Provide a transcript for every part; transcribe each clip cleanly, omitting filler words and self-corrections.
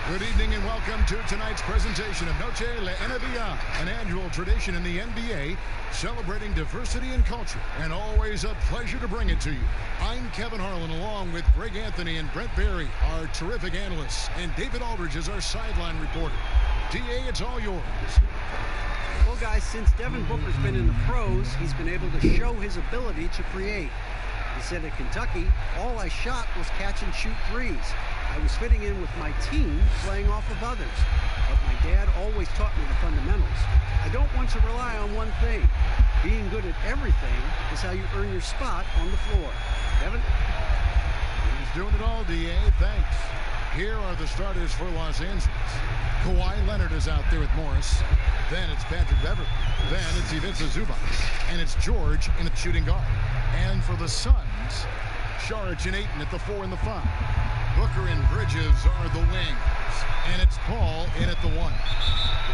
Good evening and welcome to tonight's presentation of Noche la NBA, an annual tradition in the NBA celebrating diversity and culture, and always a pleasure to bring it to you. I'm Kevin Harlan along with Greg Anthony and Brent Barry, our terrific analysts, and David Aldridge is our sideline reporter. DA, it's all yours. Well, guys, since Devin Booker's been in the pros, he's been able to show his ability to create. He said at Kentucky, all I shot was catch and shoot threes. I was fitting in with my team, playing off of others. But my dad always taught me the fundamentals. I don't want to rely on one thing. Being good at everything is how you earn your spot on the floor. Devin? He's doing it all, DA. Thanks. Here are the starters for Los Angeles. Kawhi Leonard is out there with Morris. Then it's Patrick Beverley. Then it's Ivica Zubac. And it's George in at shooting guard. And for the Suns, Saric and Ayton at the 4 and the 5. Booker and Bridges are the wings. And it's Paul in at the 1.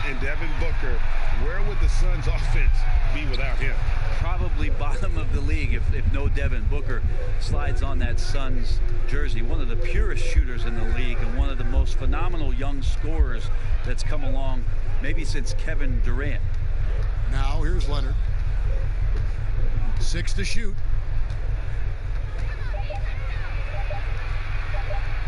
And Devin Booker, where would the Suns offense be without him? Probably bottom of the league if no Devin Booker slides on that Suns jersey. One of the purest shooters in the league and one of the most phenomenal young scorers that's come along maybe since Kevin Durant. Now here's Leonard. 6 to shoot.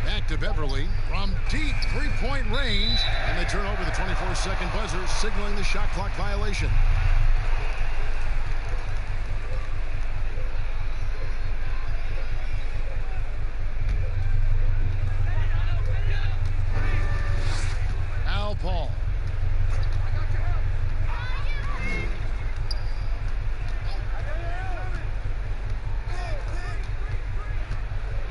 Back to Beverley from deep three-point range, and they turn over the 24-second buzzer, signaling the shot clock violation. Now Paul.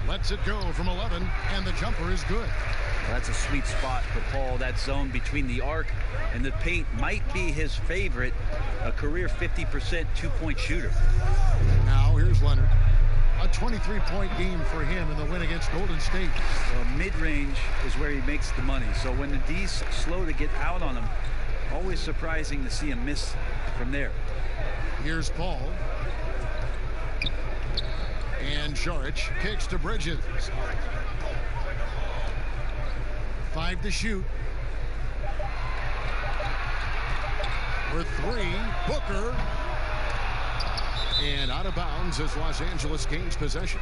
Lets it go from 11, and the jumper is good. Well, that's a sweet spot for Paul. That zone between the arc and the paint might be his favorite. A career 50% two-point shooter. Now here's Leonard. A 23-point game for him in the win against Golden State. Well, mid-range is where he makes the money. So when the D's slow to get out on him, always surprising to see him miss from there. Here's Paul. And Saric kicks to Bridges. 5 to shoot. For 3, Booker. And out of bounds as Los Angeles gains possession.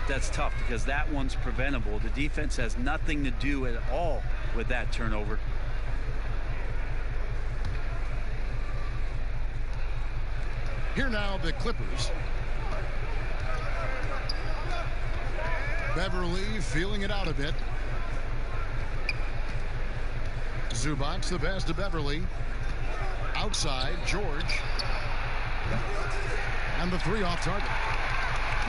That's tough because that one's preventable. The defense has nothing to do at all with that turnover. Here now the Clippers. Beverley feeling it out a bit. Zubac the pass to Beverley. Outside, George. And the 3 off target.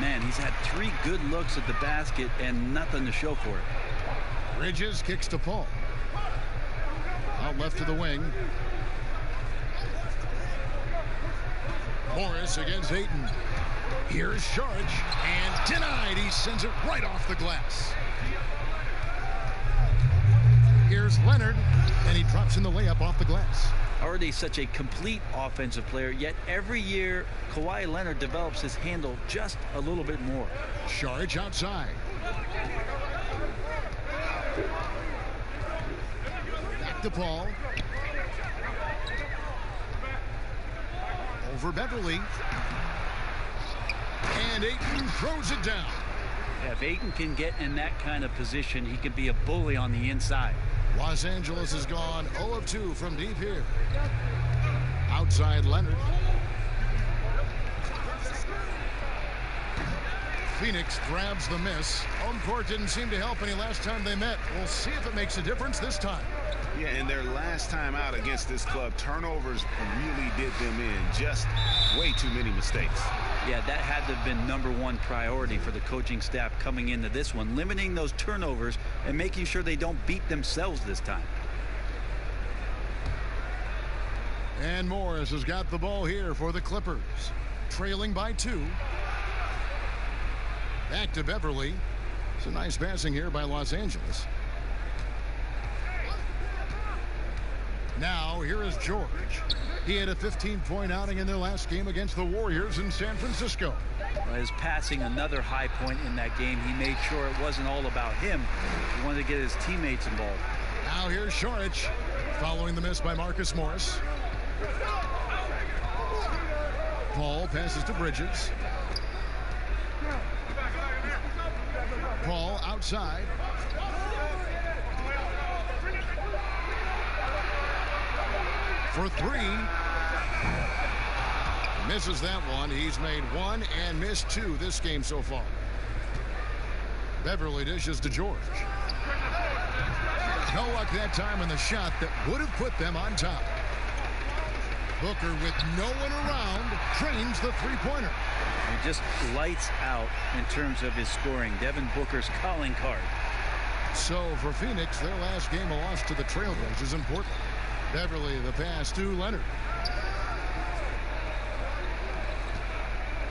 Man, he's had 3 good looks at the basket and nothing to show for it. Bridges kicks to Paul. Out left to the wing. Morris against Ayton. Here's Saric, and denied. He sends it right off the glass. Here's Leonard, and he drops in the layup off the glass. Already such a complete offensive player, yet every year Kawhi Leonard develops his handle just a little bit more. Saric outside. Back to Paul. Over Beverley. And Ayton throws it down. Yeah, if Ayton can get in that kind of position, he can be a bully on the inside. Los Angeles has gone 0 of 2 from deep here. Outside Leonard. Phoenix grabs the miss. Home court didn't seem to help any last time they met. We'll see if it makes a difference this time. Yeah, and their last time out against this club, turnovers really did them in. Just way too many mistakes. Yeah, that had to have been #1 priority for the coaching staff coming into this one, limiting those turnovers and making sure they don't beat themselves this time. And Morris has got the ball here for the Clippers, trailing by 2. Back to Beverley. It's a nice passing here by Los Angeles. Now here is George. He had a 15-point outing in their last game against the Warriors in San Francisco. His passing, another high point in that game. He made sure it wasn't all about him. He wanted to get his teammates involved. Now here's Šorić following the miss by Marcus Morris. Paul passes to Bridges. Paul outside. For three. Misses that one. He's made one and missed two this game so far. Beverly dishes to George. No luck that time on the shot that would have put them on top. Booker, with no one around, trains the three-pointer. And just lights out in terms of his scoring. Devin Booker's calling card. So for Phoenix, their last game, a loss to the Trailblazers, important. Beverly, the pass to Leonard.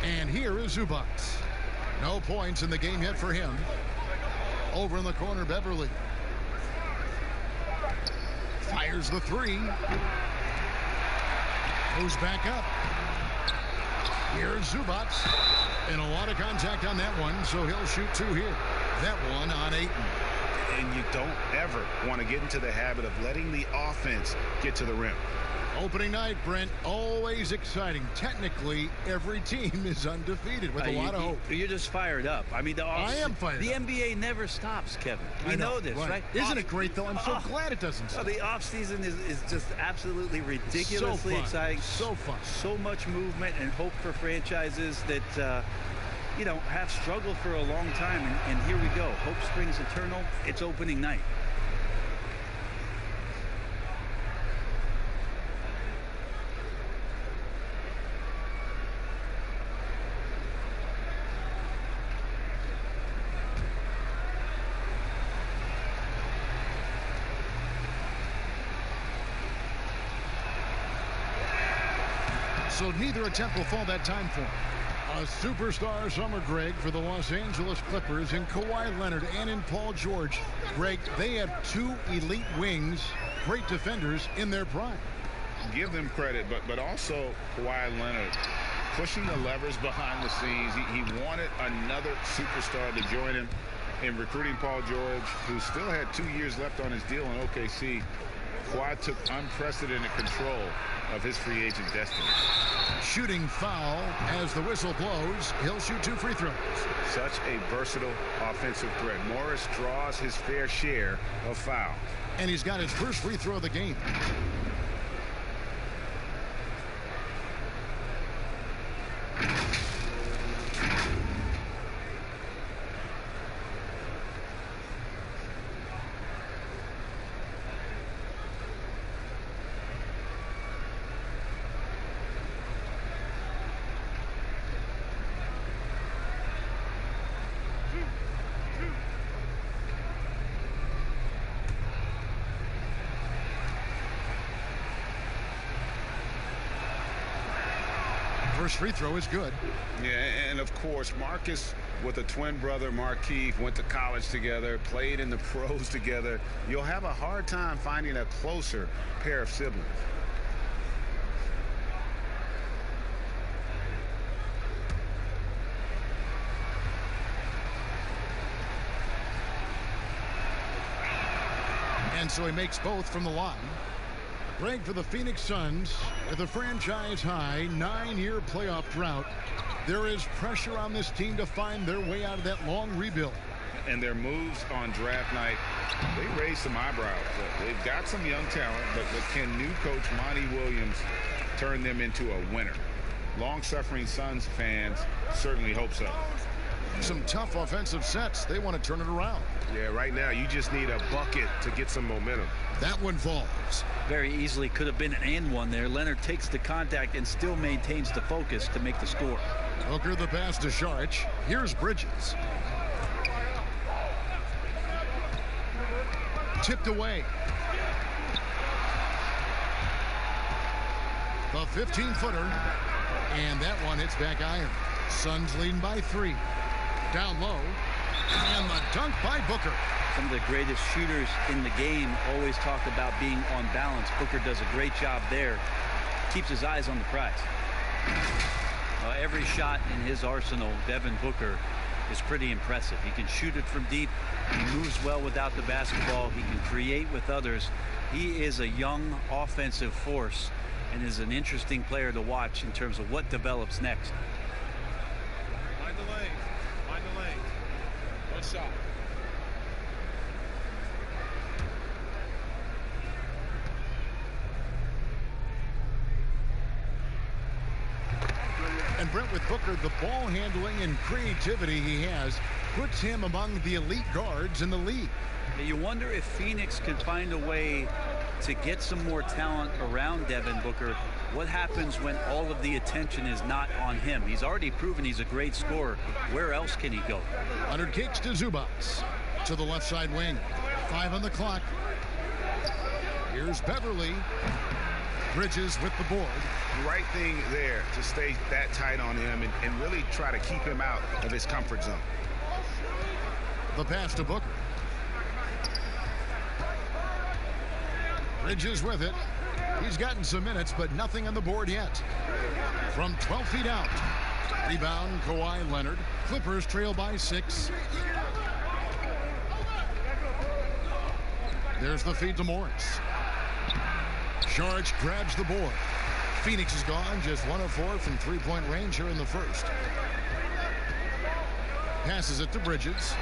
And here is Zubac. No points in the game yet for him. Over in the corner, Beverly. Fires the three. Goes back up. Here's Zubac. And a lot of contact on that one, so he'll shoot two here. That one on Ayton. And you don't ever want to get into the habit of letting the offense get to the rim. Opening night, Brent, always exciting. Technically, every team is undefeated with a lot of hope. You're just fired up. I mean, I am fired the up. NBA never stops, Kevin. We know this, right? Isn't it great, though? I'm so glad it doesn't stop. The offseason is just absolutely ridiculously exciting. So fun. So much movement and hope for franchises that, you know, have struggled for a long time. And here we go. Hope springs eternal. It's opening night. So neither attempt will fall that time for him. A superstar summer, Greg, for the Los Angeles Clippers in Kawhi Leonard and in Paul George. Greg, they have two elite wings, great defenders in their prime. Give them credit, but also Kawhi Leonard pushing the levers behind the scenes. He wanted another superstar to join him in recruiting Paul George, who still had 2 years left on his deal in OKC. Kawhi took unprecedented control of his free agent destiny. Shooting foul as the whistle blows. He'll shoot two free throws. Such a versatile offensive threat. Morris draws his fair share of fouls. And he's got his first free throw of the game. First free throw is good. Yeah, and of course, Marcus with a twin brother, Markieff, went to college together, played in the pros together. You'll have a hard time finding a closer pair of siblings. And so he makes both from the line. Greg, for the Phoenix Suns, with a franchise-high 9-year playoff drought, there is pressure on this team to find their way out of that long rebuild. And their moves on draft night, they raised some eyebrows. They've got some young talent, but can new coach Monty Williams turn them into a winner? Long-suffering Suns fans certainly hope so. Some tough offensive sets. They want to turn it around. Yeah, right now you just need a bucket to get some momentum. That one falls. Very easily could have been an and one there. Leonard takes the contact and still maintains the focus to make the score. Booker the pass to Šorić. Here's Bridges. Tipped away. The 15-footer. And that one hits back iron. Suns leading by 3. Down low. And the dunk by Booker. Some of the greatest shooters in the game always talk about being on balance. Booker does a great job there. Keeps his eyes on the prize. Every shot in his arsenal, Devin Booker is pretty impressive. He can shoot it from deep. He moves well without the basketball. He can create with others. He is a young offensive force and is an interesting player to watch in terms of what develops next. Find the lane. Find the lane. One shot. And Brent, with Booker, the ball handling and creativity he has puts him among the elite guards in the league. You wonder if Phoenix could find a way to get some more talent around Devin Booker. What happens when all of the attention is not on him? He's already proven he's a great scorer. Where else can he go? Leonard kicks to Zubac to the left side wing. 5 on the clock. Here's Beverly. Bridges with the board. Right thing there to stay that tight on him and really try to keep him out of his comfort zone. The pass to Booker. Bridges with it. He's gotten some minutes, but nothing on the board yet. From 12 feet out. Rebound, Kawhi Leonard. Clippers trail by 6. There's the feed to Morris. Saric grabs the board. Phoenix is gone, just 1 of 4 from three-point range here in the first. Passes it to Bridges.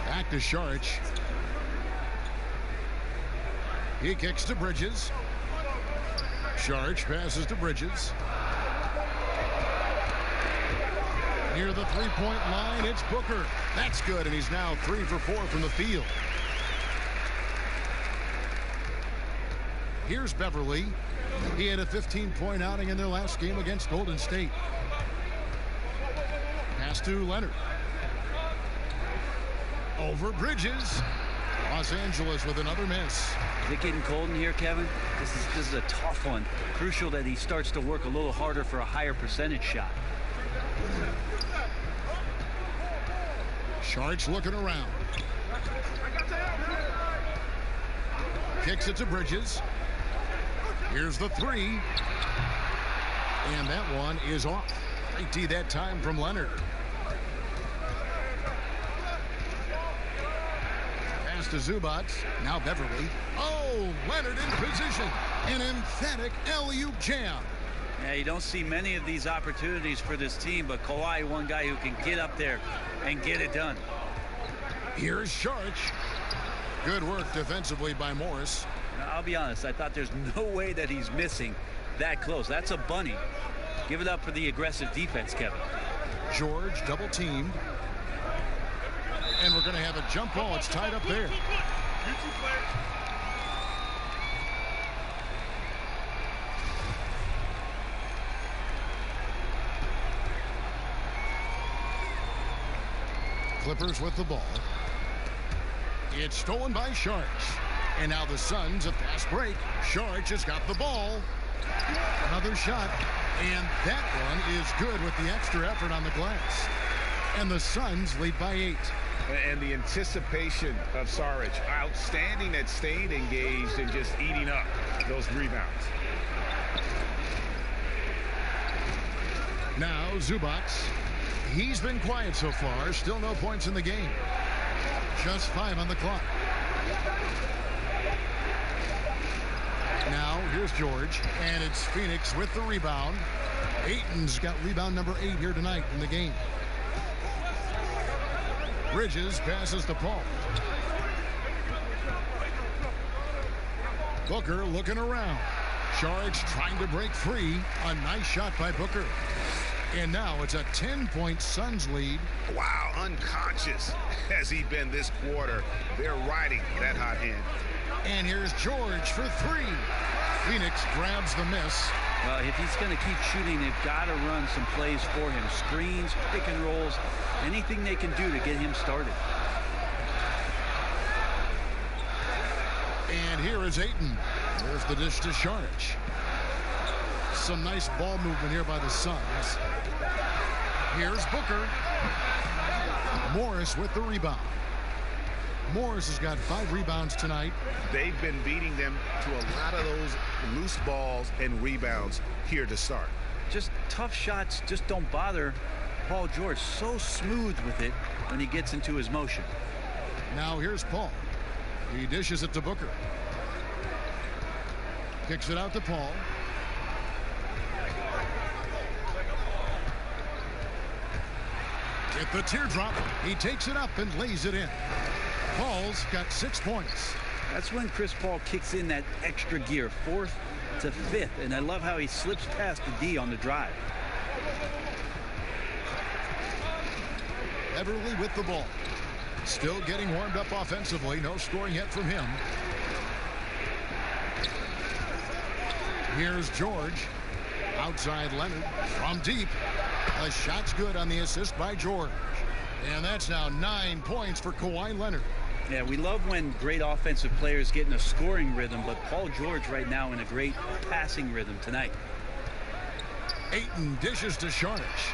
Back to Saric. He kicks to Bridges. Saric passes to Bridges. Near the three-point line, it's Booker. That's good, and he's now 3 for 4 from the field. Here's Beverly. He had a 15-point outing in their last game against Golden State. Pass to Leonard. Over Bridges. Los Angeles with another miss. Is it getting cold in here, Kevin? This is a tough one. Crucial that he starts to work a little harder for a higher percentage shot. Saric looking around. Kicks it to Bridges. Here's the 3. And that one is off. Great D that time from Leonard. Pass to Zubac. Now Beverly. Oh, Leonard in position. An emphatic alley-oop jam. Yeah, you don't see many of these opportunities for this team, but Kawhi, one guy who can get up there and get it done. Here's Saric. Good work defensively by Morris. Now, I'll be honest, I thought there's no way that he's missing that close. That's a bunny. Give it up for the aggressive defense, Kevin. George double teamed. And we're going to have a jump ball. It's tied up there. Clippers with the ball. It's stolen by Saric. And now the Suns, a fast break. Saric has got the ball. Another shot. And that one is good with the extra effort on the glass. And the Suns lead by 8. And the anticipation of Saric, outstanding at staying engaged and just eating up those rebounds. Now Zubac. He's been quiet so far. Still no points in the game. Just 5 on the clock. Now here's George, and it's Phoenix with the rebound. Ayton's got rebound number 8 here tonight in the game. Bridges passes to Paul. Booker looking around. Saric trying to break free. A nice shot by Booker. And now it's a 10-point Suns lead. Wow, unconscious has he been this quarter. They're riding that hot hand. And here's George for 3. Phoenix grabs the miss. Well, if he's going to keep shooting, they've got to run some plays for him. Screens, pick and rolls, anything they can do to get him started. And here is Ayton. There's the dish to Saric. Some nice ball movement here by the Suns. Here's Booker. Morris with the rebound. Morris has got 5 rebounds tonight. They've been beating them to a lot of those loose balls and rebounds here to start. Just tough shots just don't bother Paul George so smooth with it when he gets into his motion. Now here's Paul. He dishes it to Booker. Kicks it out to Paul. At the teardrop, he takes it up and lays it in. Paul's got 6 points. That's when Chris Paul kicks in that extra gear, 4th to 5th, and I love how he slips past the D on the drive. Beverly with the ball. Still getting warmed up offensively. No scoring yet from him. Here's George. Outside Leonard from deep. The shot's good on the assist by George. And that's now 9 points for Kawhi Leonard. Yeah, we love when great offensive players get in a scoring rhythm, but Paul George right now in a great passing rhythm tonight. Ayton dishes to Sharnish.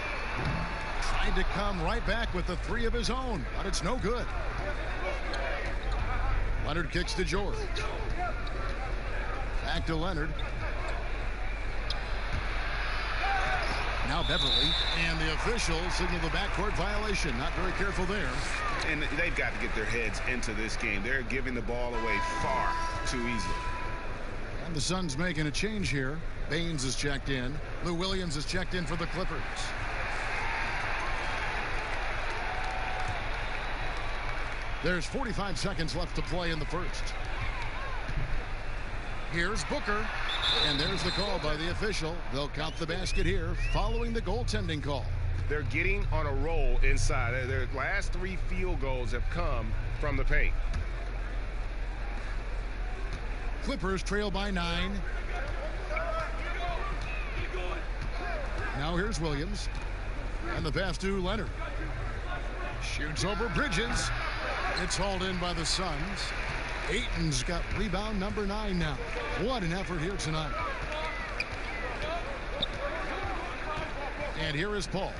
Tried to come right back with the 3 of his own, but it's no good. Leonard kicks to George. Back to Leonard. Now Beverly, and the officials signal the backcourt violation. Not very careful there. And they've got to get their heads into this game. They're giving the ball away far too easily. And the Suns making a change here. Baines is checked in. Lou Williams is checked in for the Clippers. There's 45 seconds left to play in the first. Here's Booker. And there's the call by the official. They'll count the basket here following the goaltending call. They're getting on a roll inside. Their last 3 field goals have come from the paint. Clippers trail by 9. Now here's Williams. And the pass to Leonard. Shoots over Bridges. It's hauled in by the Suns. Ayton's got rebound number 9 now. What an effort here tonight. And here is Paul.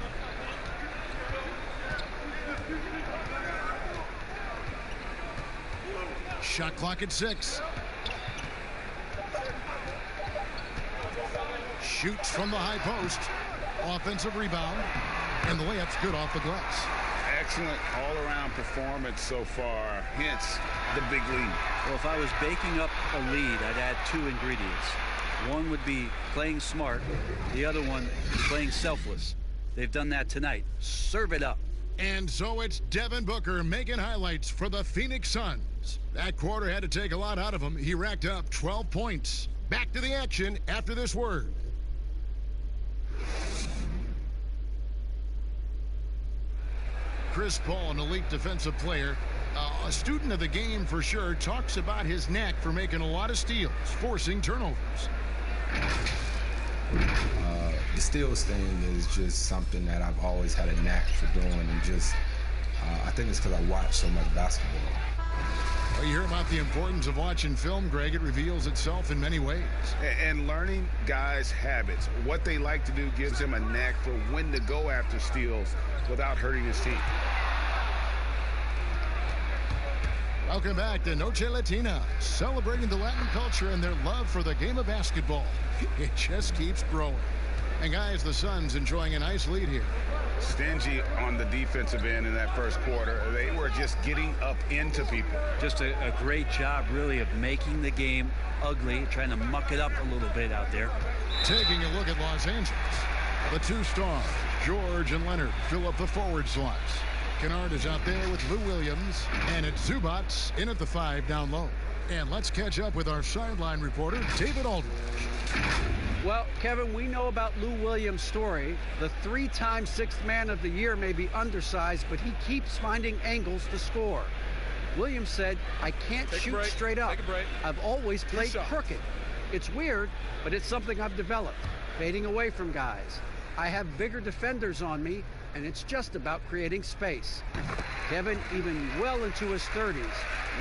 Shot clock at 6. Shoots from the high post. Offensive rebound. And the layup's good off the glass. Excellent all-around performance so far. Hence the big lead. Well, if I was baking up a lead, I'd add 2 ingredients. One would be playing smart. The other one, playing selfless. They've done that tonight. Serve it up. And so it's Devin Booker making highlights for the Phoenix Suns. That quarter had to take a lot out of him. He racked up 12 points. Back to the action after this word. Chris Paul, an elite defensive player, a student of the game for sure, talks about his knack for making a lot of steals, forcing turnovers. The steals thing is just something that I've always had a knack for doing, and just I think it's because I watch so much basketball. Well, you hear about the importance of watching film, Greg. It reveals itself in many ways. And learning guys' habits, what they like to do, gives him a knack for when to go after steals without hurting his team. Welcome back to Noche Latina, celebrating the Latin culture and their love for the game of basketball. It just keeps growing. And guys, the Suns enjoying a nice lead here. Stingy on the defensive end in that first quarter. They were just getting up into people. Just a great job, really, of making the game ugly, trying to muck it up a little bit out there. Taking a look at Los Angeles. The 2 stars, George and Leonard, fill up the forward slots. Kennard is out there with Lou Williams, and it's Zubats in at the 5 down low. And let's catch up with our sideline reporter, David Aldridge. Well, Kevin, we know about Lou Williams' story. The 3-time 6th man of the year may be undersized, but he keeps finding angles to score. Williams said, I can't shoot straight up. I've always played crooked. It's weird, but it's something I've developed, fading away from guys. I have bigger defenders on me, and it's just about creating space. Kevin, even well into his 30s,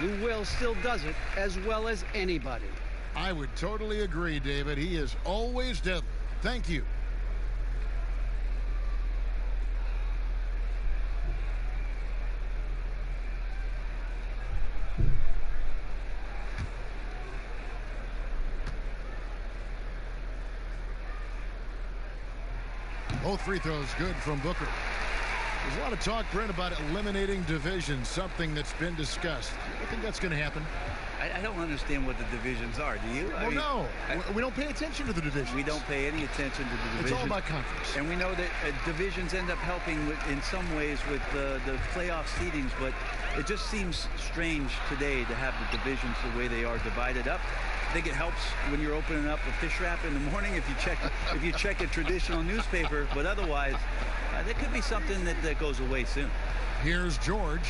Lou Will still does it as well as anybody. I would totally agree, David. He is always deadly. Thank you. Both free throws good from Booker. There's a lot of talk, Brent, about eliminating divisions, something that's been discussed. I think that's going to happen. I don't understand what the divisions are. Do you? No. We don't pay attention to the divisions. We don't pay any attention to the divisions. It's all about conference. And we know that divisions end up helping in some ways with the playoff seedings, but it just seems strange today to have the divisions the way they are divided up. I think it helps when you're opening up a fish wrap in the morning if you check a traditional newspaper, but otherwise, there could be something that goes away soon. Here's George.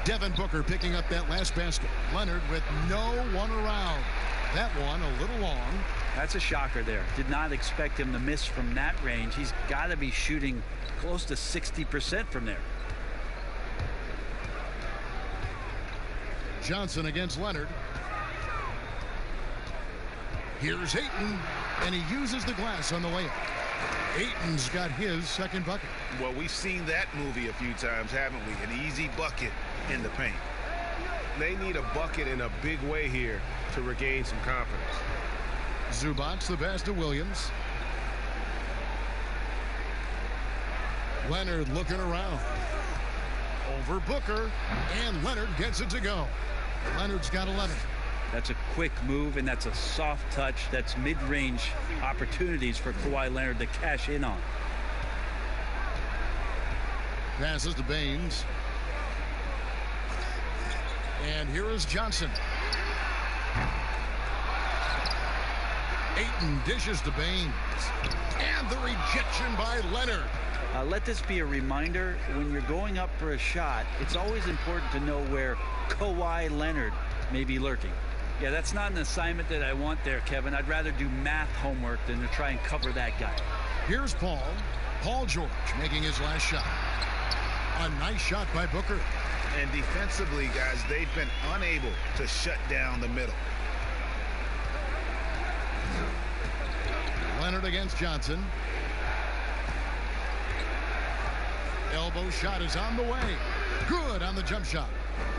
Devin Booker picking up that last basket. Leonard with no one around. That one a little long. That's a shocker there. Did not expect him to miss from that range. He's got to be shooting close to 60% from there. Johnson against Leonard. Here's Ayton, and he uses the glass on the layup. Ayton's got his second bucket. Well, we've seen that movie a few times, haven't we? An easy bucket in the paint. They need a bucket in a big way here to regain some confidence. Zubac the pass to Williams. Leonard looking around. Over Booker, and Leonard gets it to go. Leonard's got 11. That's a quick move, and that's a soft touch. That's mid-range opportunities for Kawhi Leonard to cash in on. Passes to Baines. And here is Johnson. Ayton dishes to Baines. And the rejection by Leonard. Let this be a reminder, when you're going up for a shot, it's always important to know where Kawhi Leonard may be lurking. Yeah, that's not an assignment that I want there, Kevin. I'd rather do math homework than to try and cover that guy. Here's Paul George making his last shot. A nice shot by Booker. And defensively, guys, they've been unable to shut down the middle. Leonard against Johnson. Elbow shot is on the way. Good on the jump shot.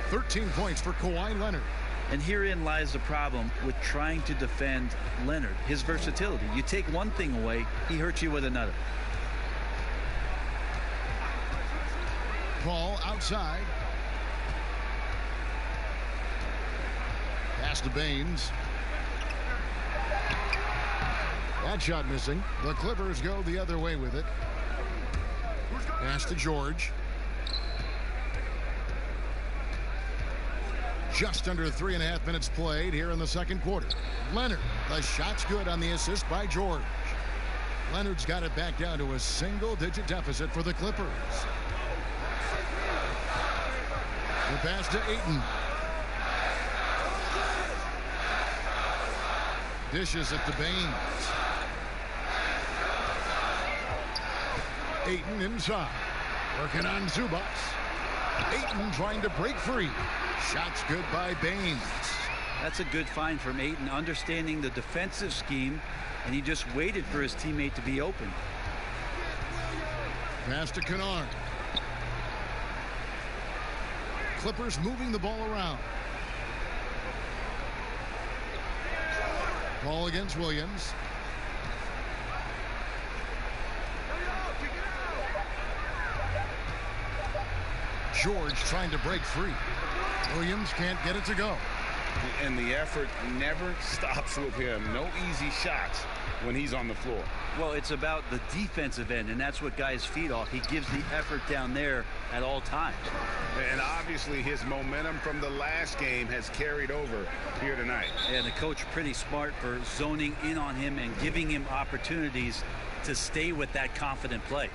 13 points for Kawhi Leonard. And herein lies the problem with trying to defend Leonard, his versatility. You take one thing away, he hurts you with another. Paul outside. Pass to Baines. That shot missing. The Clippers go the other way with it. Pass to George. Just under 3.5 minutes played here in the second quarter. Leonard, the shot's good on the assist by George. Leonard's got it back down to a single-digit deficit for the Clippers. The pass to Ayton. Dishes it to Baines. Ayton inside. Working on Zubac. Ayton trying to break free. Shot's good by Baines. That's a good find from Ayton, understanding the defensive scheme, and he just waited for his teammate to be open. Pass to Kennard. Clippers moving the ball around. Ball against Williams. George trying to break free. Williams can't get it to go. And the effort never stops with him. No easy shots when he's on the floor. Well, it's about the defensive end, and that's what guys feed off. He gives the effort down there at all times. And obviously his momentum from the last game has carried over here tonight. And the coach pretty smart for zoning in on him and giving him opportunities to stay with that confident play.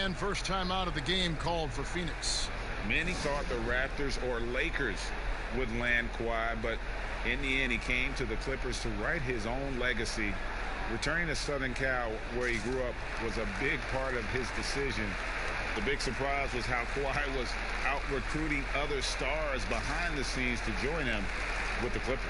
And first time out of the game called for Phoenix. Many thought the Raptors or Lakers would land Kawhi, but in the end he came to the Clippers to write his own legacy. Returning to Southern Cal, where he grew up, was a big part of his decision. The big surprise was how Kawhi was out recruiting other stars behind the scenes to join him with the Clippers.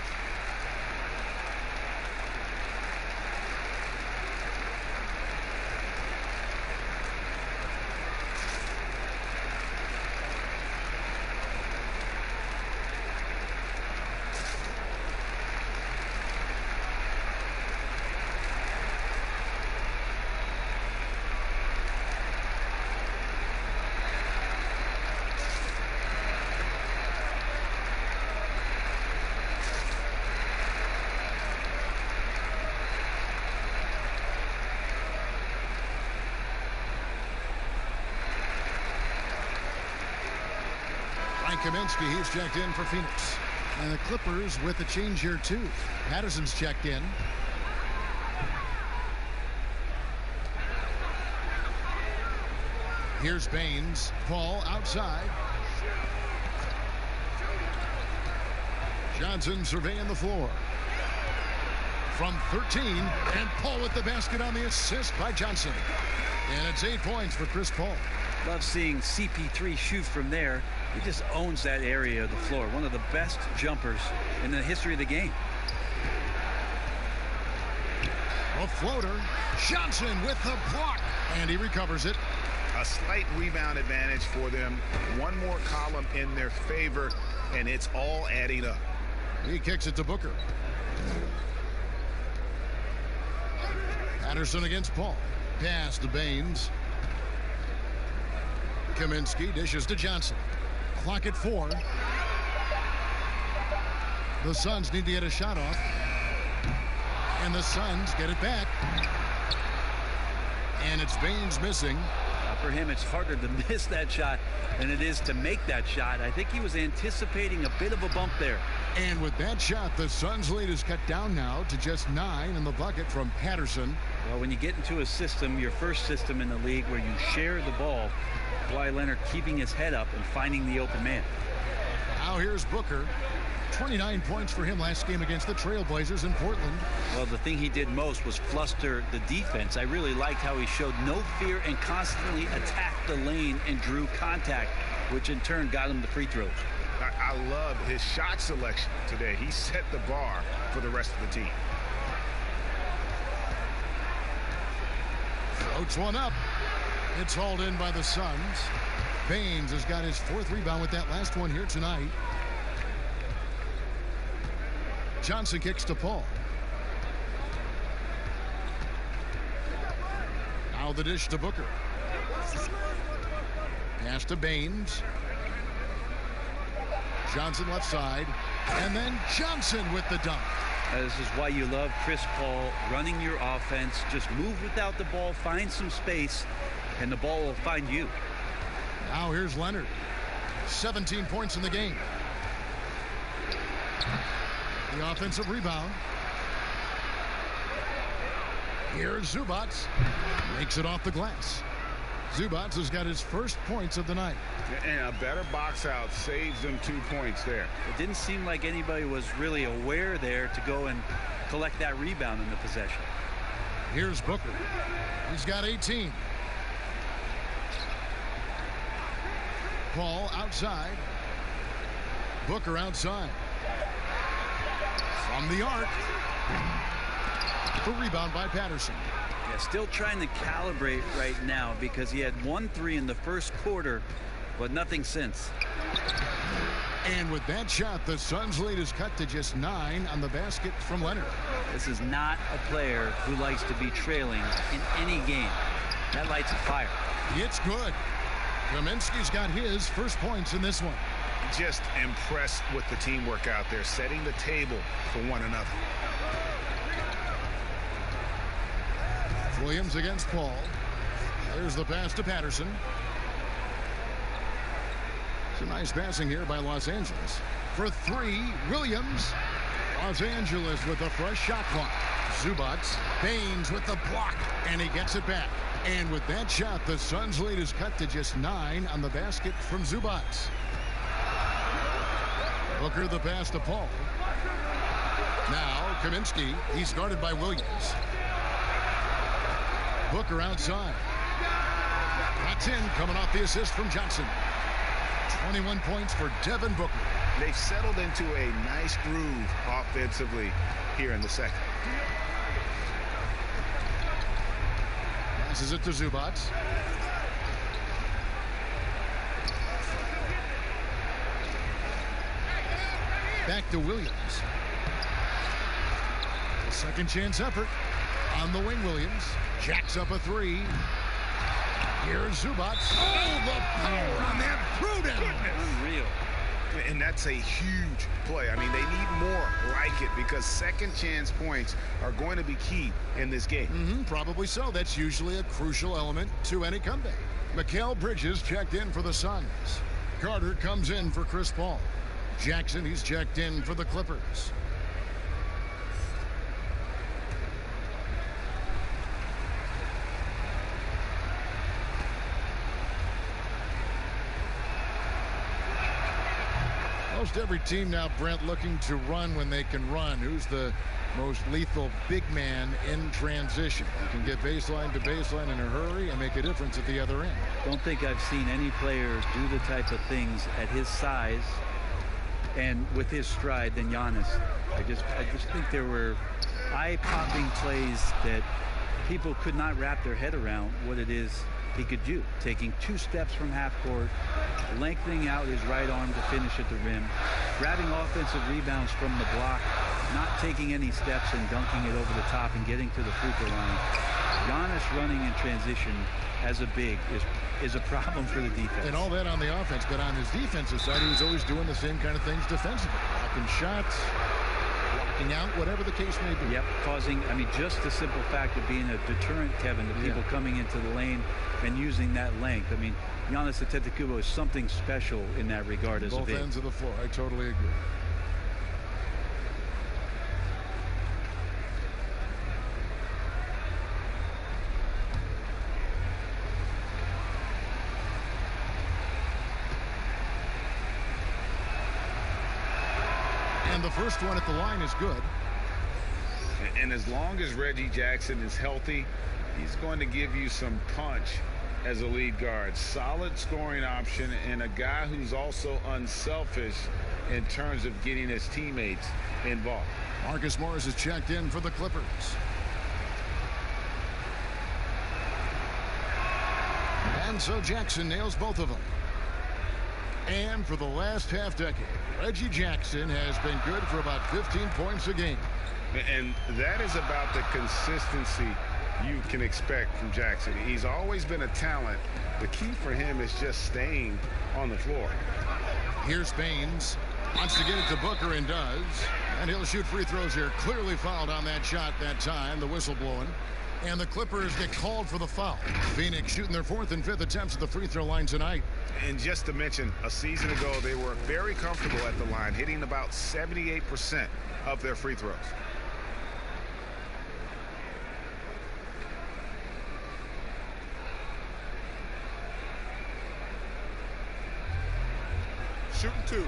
Frank Kaminsky, he's checked in for Phoenix. And the Clippers with a change here, too. Patterson's checked in. Here's Baines. Paul outside. Johnson surveying the floor. From 13, and Paul with the basket on the assist by Johnson. And it's 8 points for Chris Paul. Love seeing CP3 shoot from there. He just owns that area of the floor. One of the best jumpers in the history of the game. A floater. Johnson with the block. And he recovers it. A slight rebound advantage for them. One more column in their favor, and it's all adding up. He kicks it to Booker. Patterson against Paul. Pass to Baines. Kaminsky dishes to Johnson. Clock at 4. The Suns need to get a shot off. And the Suns get it back. And it's Baines missing. For him, it's harder to miss that shot than it is to make that shot. I think he was anticipating a bit of a bump there. And with that shot, the Suns' lead is cut down now to just 9 in the bucket from Patterson. Well, when you get into a system, your first system in the league where you share the ball, Kawhi Leonard keeping his head up and finding the open man. Now here's Booker. 29 points for him last game against the Trailblazers in Portland. Well, the thing he did most was fluster the defense. I really liked how he showed no fear and constantly attacked the lane and drew contact, which in turn got him the free throws. I love his shot selection today. He set the bar for the rest of the team. Floats one up. It's hauled in by the Suns. Baines has got his 4th rebound with that last one here tonight. Johnson kicks to Paul. Now the dish to Booker. Pass to Baines. Johnson left side. And then Johnson with the dunk. This is why you love Chris Paul running your offense. Just move without the ball, find some space, and the ball will find you. Now here's Leonard. 17 points in the game. The offensive rebound. Here's Zubac. Makes it off the glass. Zubac has got his first points of the night. And a better box out saves them 2 points there. It didn't seem like anybody was really aware there to go and collect that rebound in the possession. Here's Booker. He's got 18. Paul outside. Booker outside. From the arc. The rebound by Patterson. Yeah, still trying to calibrate right now because he had 1 3 in the first quarter, but nothing since. And with that shot, the Suns' lead is cut to just 9 on the basket from Leonard. This is not a player who likes to be trailing in any game. That lights a fire. It's good. Kaminsky's got his first points in this one. Just impressed with the teamwork out there, setting the table for one another. Williams against Paul. There's the pass to Patterson. Some nice passing here by Los Angeles. For 3, Williams. Los Angeles with a fresh shot clock. Zubac. Baines with the block. And he gets it back. And with that shot, the Suns' lead is cut to just 9 on the basket from Zubac. Booker the pass to Paul. Now Kaminsky. He's guarded by Williams. Booker outside. That's in, coming off the assist from Johnson. 21 points for Devin Booker. They've settled into a nice groove offensively here in the second. Passes it to Zubac. Back to Williams. Second chance effort. On the wing, Williams. Jacks up a 3. Here's Zubac. Oh, the power on that throwdown. Unreal. And that's a huge play. I mean, they need more like it because second chance points are going to be key in this game. Probably so. That's usually a crucial element to any comeback. Mikal Bridges checked in for the Suns. Carter comes in for Chris Paul. Jackson, he's checked in for the Clippers. Most every team now, Brent, looking to run when they can run. Who's the most lethal big man in transition? You can get baseline to baseline in a hurry and make a difference at the other end. Don't think I've seen any player do the type of things at his size and with his stride than Giannis. I just think there were eye-popping plays that people could not wrap their head around what it is he could do. Taking 2 steps from half court, lengthening out his right arm to finish at the rim, grabbing offensive rebounds from the block, not taking any steps and dunking it over the top and getting to the free throw line. Giannis running in transition as a big is a problem for the defense. And all that on the offense, but on his defensive side, he was always doing the same kind of things defensively. Blocking shots, blocking out, whatever the case may be. Yep, causing, I mean, just the simple fact of being a deterrent, Kevin, to people coming into the lane and using that length. I mean, Giannis Antetokounmpo is something special in that regard as a big. Both ends of the floor, I totally agree. And the first one at the line is good. And as long as Reggie Jackson is healthy, he's going to give you some punch as a lead guard. Solid scoring option and a guy who's also unselfish in terms of getting his teammates involved. Marcus Morris is checked in for the Clippers. And so Jackson nails both of them. And for the last half decade, Reggie Jackson has been good for about 15 points a game. And that is about the consistency you can expect from Jackson. He's always been a talent. The key for him is just staying on the floor. Here's Baines. Wants to get it to Booker and does. And he'll shoot free throws here. Clearly fouled on that shot that time. The whistle blowing. And the Clippers get called for the foul. Phoenix shooting their 4th and 5th attempts at the free throw line tonight. And just to mention, a season ago, they were very comfortable at the line, hitting about 78% of their free throws. Shooting 2.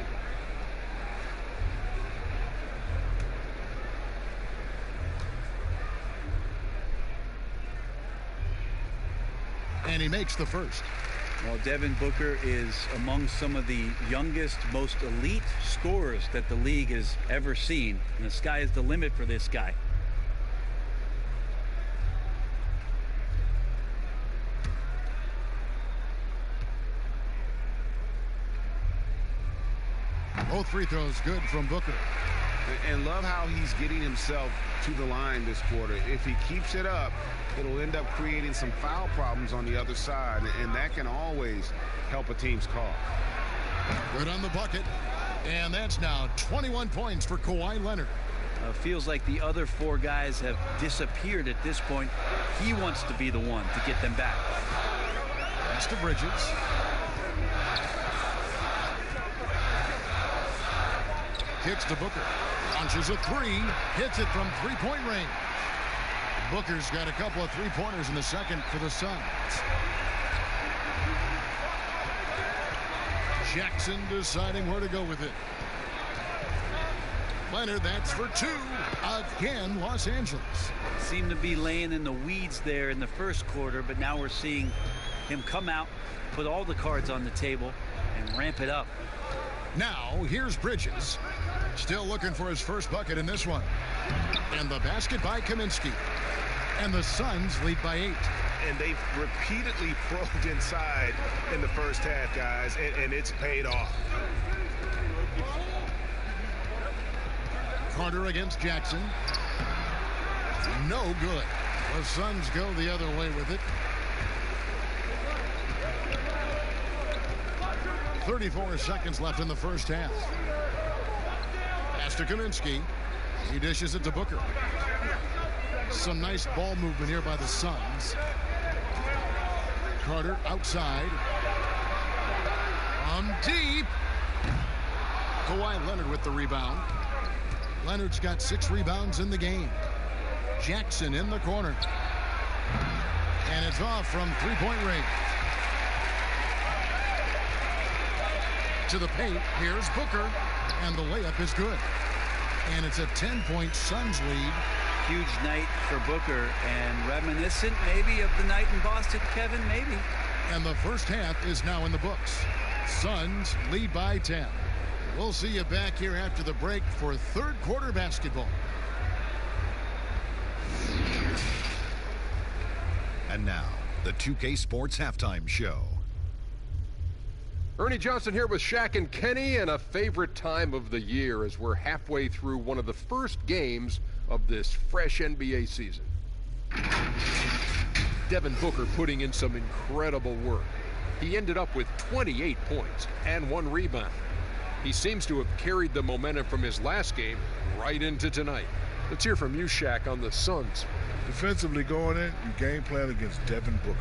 And he makes the first. Well, Devin Booker is among some of the youngest, most elite scorers that the league has ever seen. And the sky is the limit for this guy. Both free throws good from Booker. And love how he's getting himself to the line this quarter. If he keeps it up, it'll end up creating some foul problems on the other side, and that can always help a team's cause. Good on the bucket. And that's now 21 points for Kawhi Leonard. Feels like the other 4 guys have disappeared at this point. He wants to be the one to get them back. Pass to Bridges. Kicks to Booker. Launches a 3. Hits it from 3-point range. Booker's got a couple of 3-pointers in the second for the Suns. Jackson deciding where to go with it. Leonard, that's for 2. Again, Los Angeles. Seemed to be laying in the weeds there in the first quarter, but now we're seeing him come out, put all the cards on the table, and ramp it up. Now, here's Bridges. Still looking for his first bucket in this one. And the basket by Kaminsky. And the Suns lead by 8. And they've repeatedly probed inside in the first half, guys, and it's paid off. Carter against Jackson. No good. The Suns go the other way with it. 34 seconds left in the first half. Pass to Kaminsky. He dishes it to Booker. Some nice ball movement here by the Suns. Carter outside. From deep. Kawhi Leonard with the rebound. Leonard's got 6 rebounds in the game. Jackson in the corner. And it's off from three-point range. To the paint. Here's Booker. And the layup is good. And it's a 10-point Suns lead. Huge night for Booker, and reminiscent maybe of the night in Boston, Kevin, maybe. And the first half is now in the books. Suns lead by 10. We'll see you back here after the break for third quarter basketball. And now, the 2K Sports Halftime Show. Ernie Johnson here with Shaq and Kenny, and a favorite time of the year as we're halfway through one of the first games of this fresh NBA season. Devin Booker putting in some incredible work. He ended up with 28 points and 1 rebound. He seems to have carried the momentum from his last game right into tonight. Let's hear from you, Shaq, on the Suns. Defensively going in, you game plan against Devin Booker.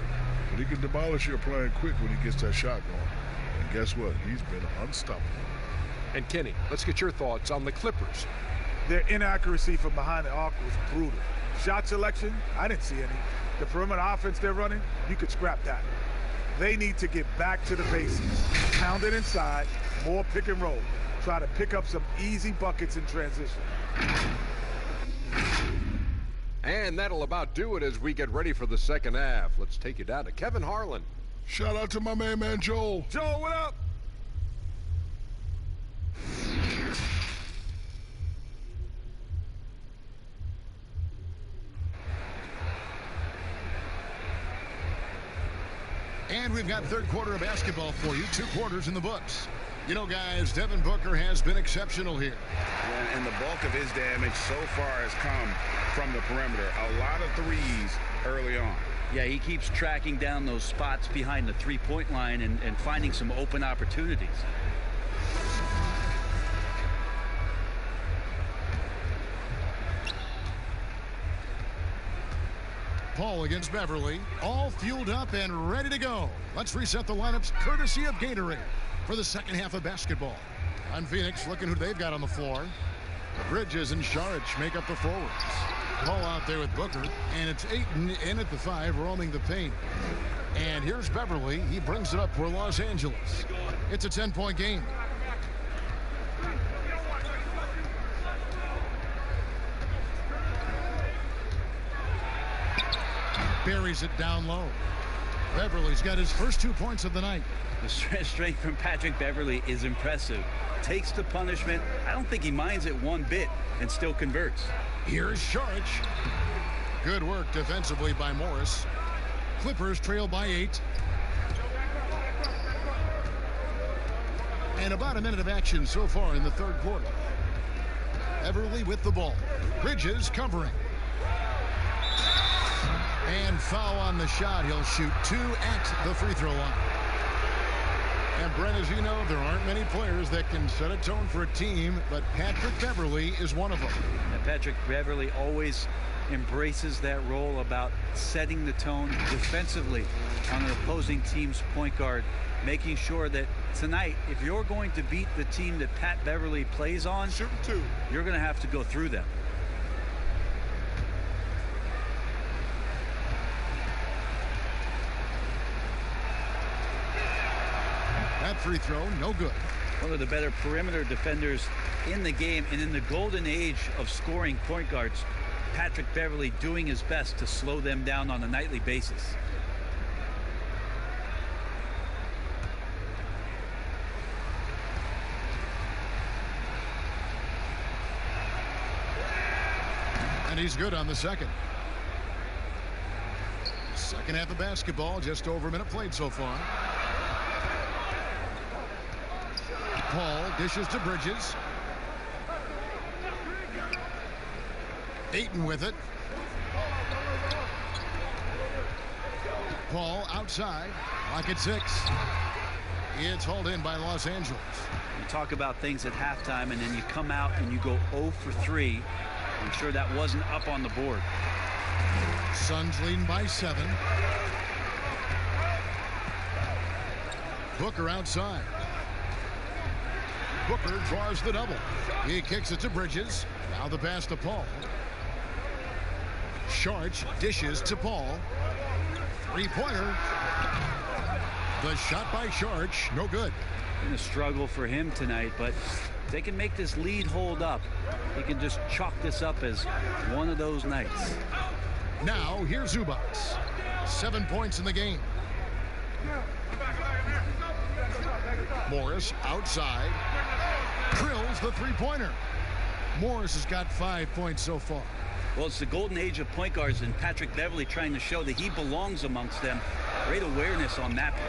But he can demolish your playing quick when he gets that shot going. And guess what? He's been unstoppable. And Kenny, let's get your thoughts on the Clippers. Their inaccuracy from behind the arc was brutal. Shot selection, I didn't see any. The perimeter offense they're running, you could scrap that. They need to get back to the basics. Pound it inside, more pick and roll. Try to pick up some easy buckets in transition. And that'll about do it as we get ready for the second half. Let's take you down to Kevin Harlan. Shout out to my main man, Joel. Joel, what up? And we've got third quarter of basketball for you. 2 quarters in the books. You know, guys, Devin Booker has been exceptional here. And the bulk of his damage so far has come from the perimeter. A lot of threes early on. Yeah, he keeps tracking down those spots behind the three-point line and finding some open opportunities. Paul against Beverly, all fueled up and ready to go. Let's reset the lineups courtesy of Gatorade for the second half of basketball. On Phoenix, looking who they've got on the floor. Bridges and Saric make up the forwards. Paul out there with Booker, and it's Ayton in at the 5, roaming the paint. And here's Beverly. He brings it up for Los Angeles. It's a 10-point game. Buries it down low. Beverly's got his first 2 points of the night. The strength from Patrick Beverly is impressive. Takes the punishment. I don't think he minds it one bit and still converts. Here's Saric. Good work defensively by Morris. Clippers trail by 8. And about a minute of action so far in the third quarter. Beverly with the ball. Bridges covering. And foul on the shot. He'll shoot 2 at the free throw line. And Brent, as you know, there aren't many players that can set a tone for a team, but Patrick Beverly is one of them. And Patrick Beverly always embraces that role about setting the tone defensively on an opposing team's point guard, making sure that tonight, if you're going to beat the team that Pat Beverly plays on, you're going to have to go through them. That free throw, no good. One of the better perimeter defenders in the game, and in the golden age of scoring point guards, Patrick Beverly doing his best to slow them down on a nightly basis. And he's good on the second. Second half of basketball, just over a minute played so far. Paul dishes to Bridges. Ayton with it. Paul outside. Lock at 6. It's hauled in by Los Angeles. You talk about things at halftime, and then you come out and you go 0 for 3. I'm sure that wasn't up on the board. Suns leading by 7. Booker outside. Booker draws the double. He kicks it to Bridges. Now the pass to Paul. Sharch dishes to Paul. Three-pointer. The shot by Sharch, no good. Been a struggle for him tonight, but if they can make this lead hold up, he can just chalk this up as one of those nights. Now here's Zubac. 7 points in the game. Morris outside. Drills the three-pointer. Morris has got 5 points so far. Well, it's the golden age of point guards, and Patrick Beverley trying to show that he belongs amongst them. Great awareness on that play.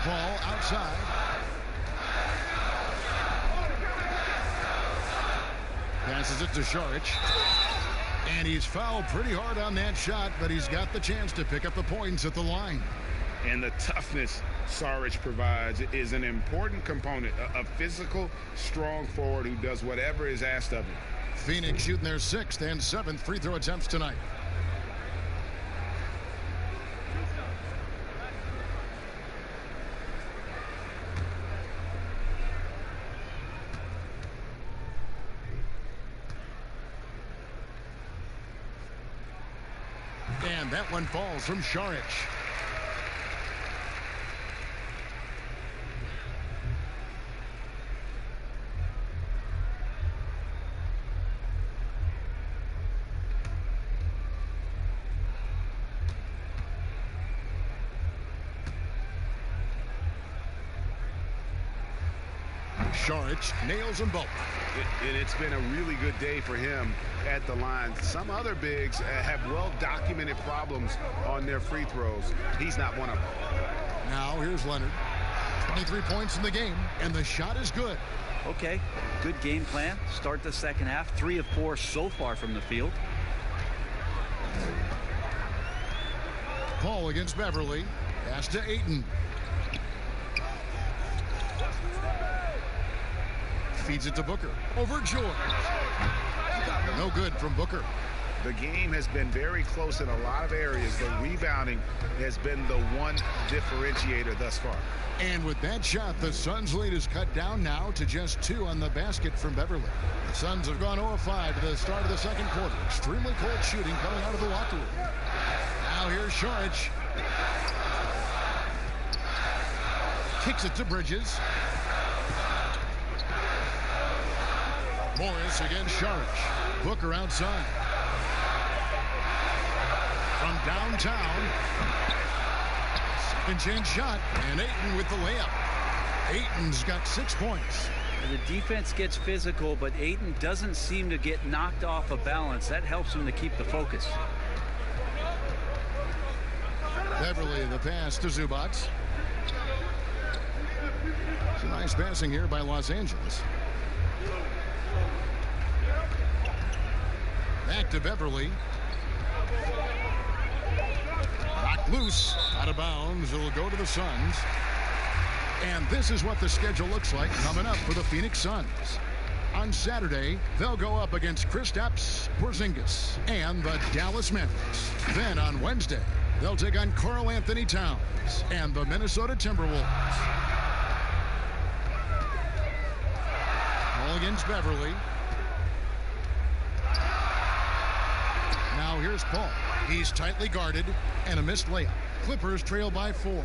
Paul outside. Passes it to Saric. And he's fouled pretty hard on that shot, but he's got the chance to pick up the points at the line. And the toughness Saric provides is an important component. A physical, strong forward who does whatever is asked of him. Phoenix shooting their 6th and 7th free throw attempts tonight. And that one falls from Saric. Saric nails them both. It's been a really good day for him at the line. Some other bigs have well-documented problems on their free throws. He's not one of them. Now here's Leonard. 23 points in the game, and the shot is good. Okay, good game plan. Start the second half. 3 of 4 so far from the field. Paul against Beverley. Pass to Ayton. Feeds it to Booker. Over George. No good from Booker. The game has been very close in a lot of areas. The rebounding has been the one differentiator thus far. And with that shot, the Suns' lead is cut down now to just 2 on the basket from Beverley. The Suns have gone 0-5 to the start of the second quarter. Extremely cold shooting coming out of the locker room. Now here's Saric. Kicks it to Bridges. Morris against Saric. Booker outside. From downtown. Second chance shot. And Ayton with the layup. Ayton's got 6 points. The defense gets physical, but Ayton doesn't seem to get knocked off of balance. That helps him to keep the focus. Beverley, the pass to Zubac. It's a nice passing here by Los Angeles. Back to Beverley. Knocked loose. Out of bounds. It'll go to the Suns. And this is what the schedule looks like coming up for the Phoenix Suns. On Saturday, they'll go up against Kristaps Porzingis and the Dallas Mavericks. Then on Wednesday, they'll take on Karl Anthony Towns and the Minnesota Timberwolves. All against Beverley. Now here's Paul. He's tightly guarded and a missed layup. Clippers trail by 4.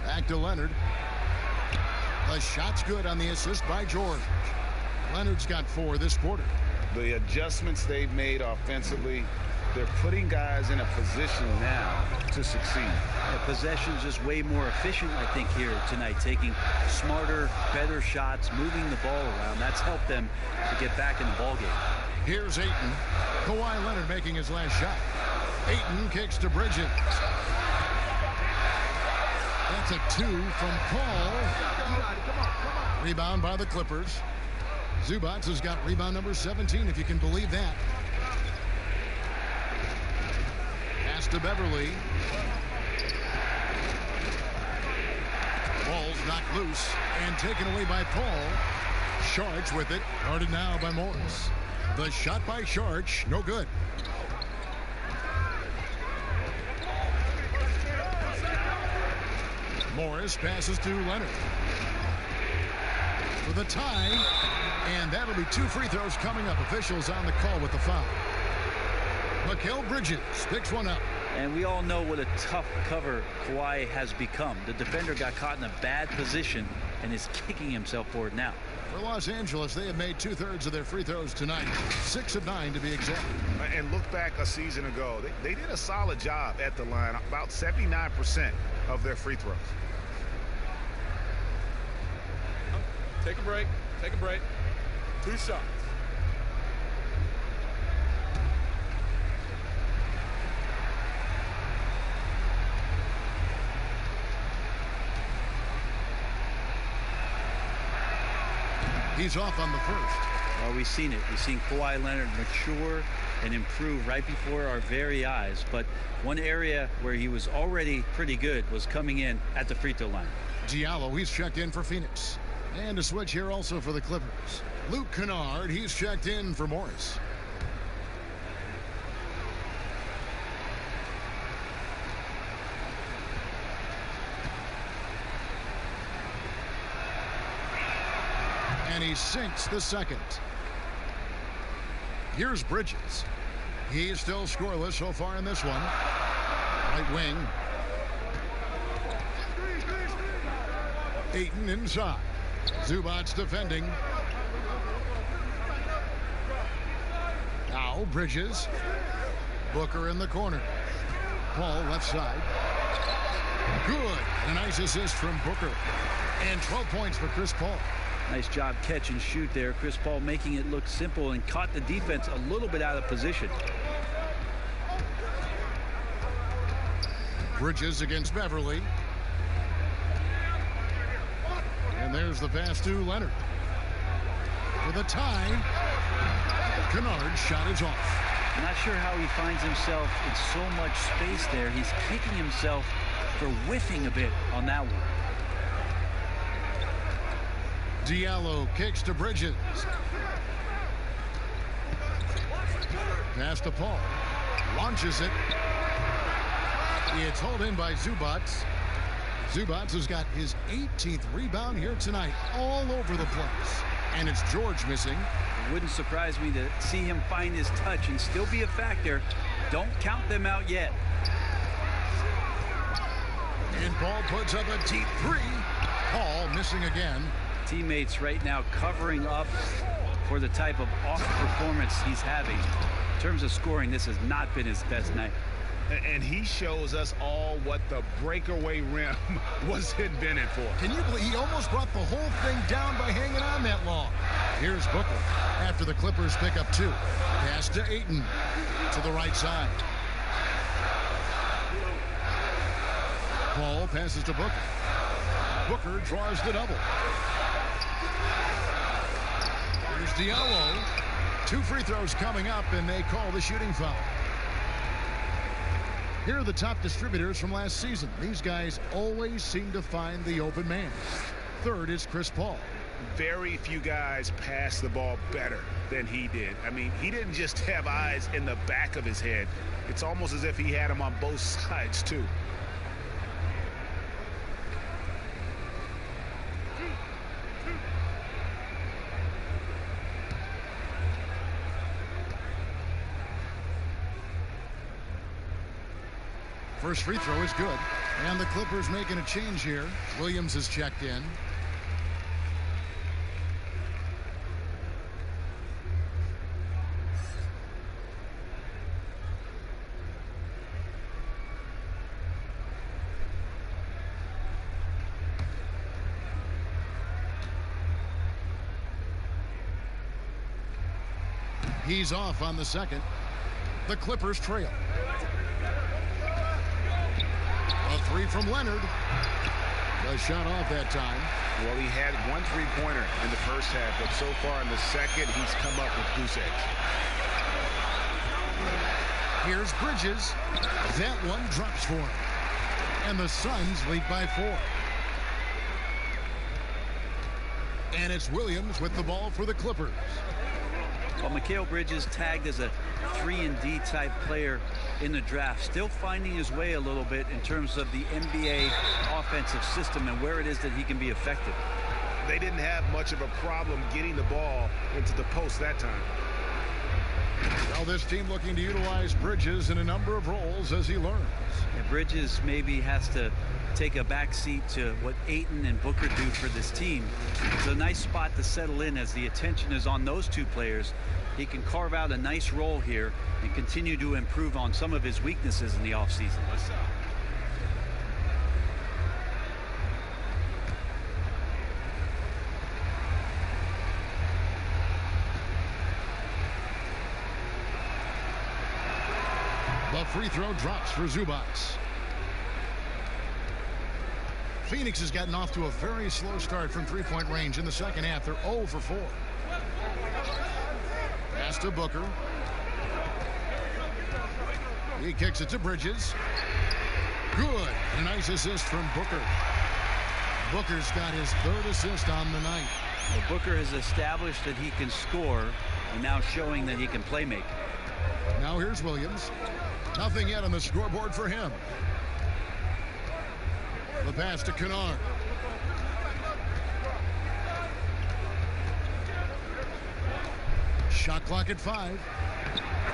Back to Leonard. The shot's good on the assist by George. Leonard's got 4 this quarter. The adjustments they've made offensively, they're putting guys in a position now to succeed. The possession's just way more efficient, I think, here tonight. Taking smarter, better shots, moving the ball around. That's helped them to get back in the ballgame. Here's Ayton. Kawhi Leonard making his last shot. Ayton kicks to Bridges. That's a 2 from Paul. Rebound by the Clippers. Zubac has got rebound number 17, if you can believe that. Pass to Beverley. Ball's knocked loose and taken away by Paul. Saric with it. Guarded now by Morris. The shot by Saric, no good. Morris passes to Leonard. For the tie, and that'll be 2 free throws coming up. Officials on the call with the foul. Mikal Bridges picks one up. And we all know what a tough cover Kawhi has become. The defender got caught in a bad position and is kicking himself for it now. For Los Angeles, they have made 2/3 of their free throws tonight. 6 of 9 to be exact. And look back a season ago. They did a solid job at the line. About 79% of their free throws. Take a break. Take a break. 2 shots. He's off on the first. Well, we've seen it. We've seen Kawhi Leonard mature and improve right before our very eyes. But one area where he was already pretty good was coming in at the free throw line. Diallo, he's checked in for Phoenix. And a switch here also for the Clippers. Luke Kennard, he's checked in for Morris. And he sinks the second. Here's Bridges. He's still scoreless so far in this one. Right wing. Ayton inside. Zubac's defending. Now Bridges. Booker in the corner. Paul left side. Good. A nice assist from Booker. And 12 points for Chris Paul. Nice job catch and shoot there. Chris Paul making it look simple and caught the defense a little bit out of position. Bridges against Beverly. And there's the pass to Leonard. For the tie. Kennard's shot is off. I'm not sure how he finds himself in so much space there. He's kicking himself for whiffing a bit on that one. Diallo kicks to Bridges. Pass to Paul. Launches it. It's hauled in by Zubac. Zubac has got his 18th rebound here tonight, all over the place. And it's George missing. It wouldn't surprise me to see him find his touch and still be a factor. Don't count them out yet. And Paul puts up a deep 3. Paul missing again. Teammates right now covering up for the type of off performance he's having. In terms of scoring, this has not been his best night. And he shows us all what the breakaway rim was invented for. Can you believe he almost brought the whole thing down by hanging on that long? Here's Booker after the Clippers pick up 2. Pass to Ayton to the right side. Paul passes to Booker. Booker draws the double. Here's Diallo. 2 free throws coming up, and they call the shooting foul. Here are the top distributors from last season. These guys always seem to find the open man. Third is Chris Paul. Very few guys pass the ball better than he did. I mean, he didn't just have eyes in the back of his head. It's almost as if he had them on both sides, too. First free throw is good. And the Clippers making a change here. Williams is checked in. He's off on the second. The Clippers trail. A 3 from Leonard. The shot off that time. Well, he had 1 3-pointer in the first half, but so far in the second, he's come up with goose eggs. Here's Bridges. That one drops for him. And the Suns lead by 4. And it's Williams with the ball for the Clippers. Well, Mikal Bridges tagged as a 3-and-D type player in the draft, still finding his way a little bit in terms of the NBA offensive system and where it is that he can be effective. They didn't have much of a problem getting the ball into the post that time. Well, this team looking to utilize Bridges in a number of roles as he learns. Yeah, Bridges maybe has to take a back seat to what Ayton and Booker do for this team. It's a nice spot to settle in as the attention is on those two players. He can carve out a nice role here and continue to improve on some of his weaknesses in the offseason. The free throw drops for Zubac. Phoenix has gotten off to a very slow start from three-point range in the second half. They're 0 for 4. Pass to Booker. He kicks it to Bridges. Good. A nice assist from Booker. Booker's got his third assist on the night. Well, Booker has established that he can score and now showing that he can play make. Now here's Williams. Nothing yet on the scoreboard for him. The pass to Kennard. Shot clock at 5.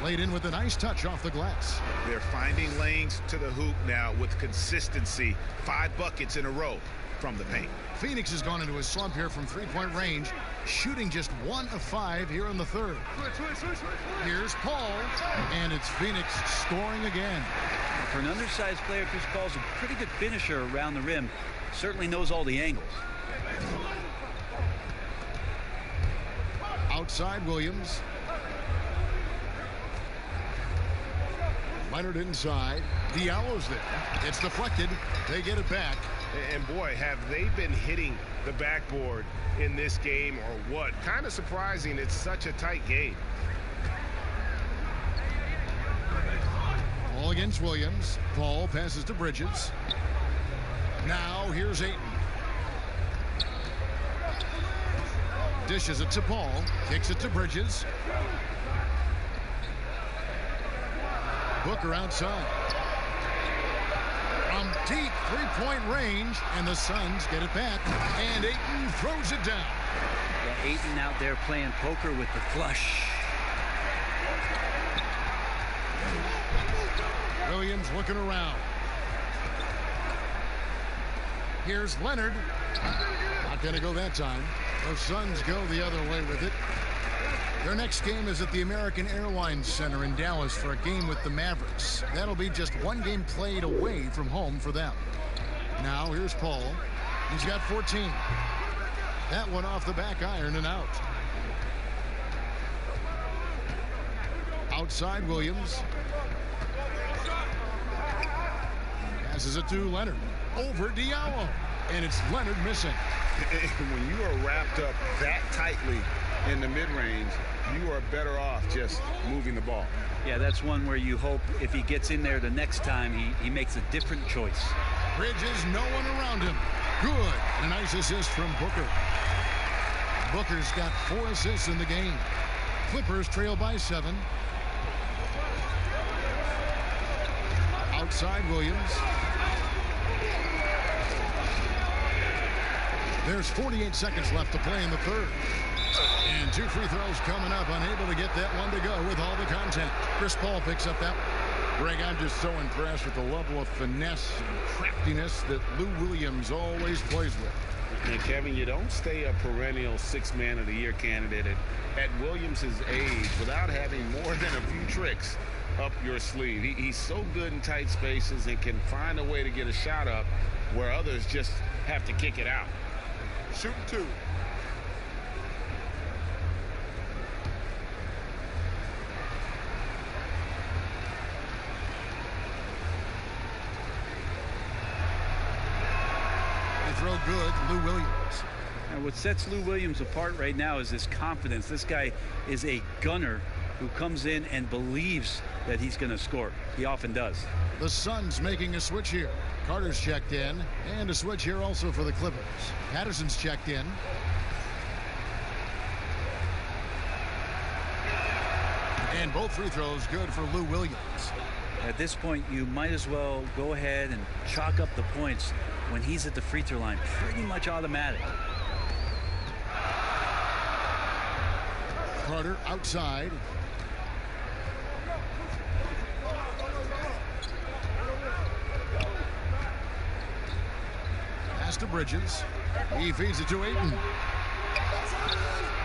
Laid in with a nice touch off the glass. They're finding lanes to the hoop now with consistency. 5 buckets in a row from the paint. Phoenix has gone into a slump here from three-point range, shooting just 1 of 5 here in the third. Here's Paul, and it's Phoenix scoring again. For an undersized player, Chris Paul's a pretty good finisher around the rim. Certainly knows all the angles. Outside Williams. Leonard inside. Diallo's there. It's deflected. They get it back. And boy, have they been hitting the backboard in this game or what? Kind of surprising. It's such a tight game. Ball against Williams. Paul passes to Bridges. Now here's Ayton. Dishes it to Paul. Kicks it to Bridges. Booker outside. From deep three-point range, and the Suns get it back, and Ayton throws it down. Yeah, Ayton out there playing poker with the flush. Williams looking around. Here's Leonard. Not going to go that time. The Suns go the other way with it. Their next game is at the American Airlines Center in Dallas for a game with the Mavericks. That'll be just one game played away from home for them. Now here's Paul. He's got 14. That one off the back iron and out. Outside Williams. Passes it to Leonard. Over Diallo. And it's Leonard missing. When you are wrapped up that tightly in the mid-range, you are better off just moving the ball. Yeah, that's one where you hope if he gets in there the next time, he makes a different choice. Bridges, no one around him. Good. A nice assist from Booker. Booker's got 4 assists in the game. Clippers trail by 7. Outside Williams. There's 48 seconds left to play in the third. And 2 free throws coming up, unable to get that one to go with all the content. Chris Paul picks up that one. Greg, I'm just so impressed with the level of finesse and craftiness that Lou Williams always plays with. And Kevin, you don't stay a perennial 6th Man of the Year candidate at Williams' age without having more than a few tricks up your sleeve. He's so good in tight spaces and can find a way to get a shot up where others just have to kick it out. Shooting 2. Throw good, Lou Williams. And what sets Lou Williams apart right now is his confidence. This guy is a gunner who comes in and believes that he's going to score. He often does. The Suns making a switch here. Carter's checked in, and a switch here also for the Clippers. Patterson's checked in. And both free throws good for Lou Williams. At this point, you might as well go ahead and chalk up the points when he's at the free throw line. Pretty much automatic. Carter outside. Pass to Bridges. He feeds it to Ayton.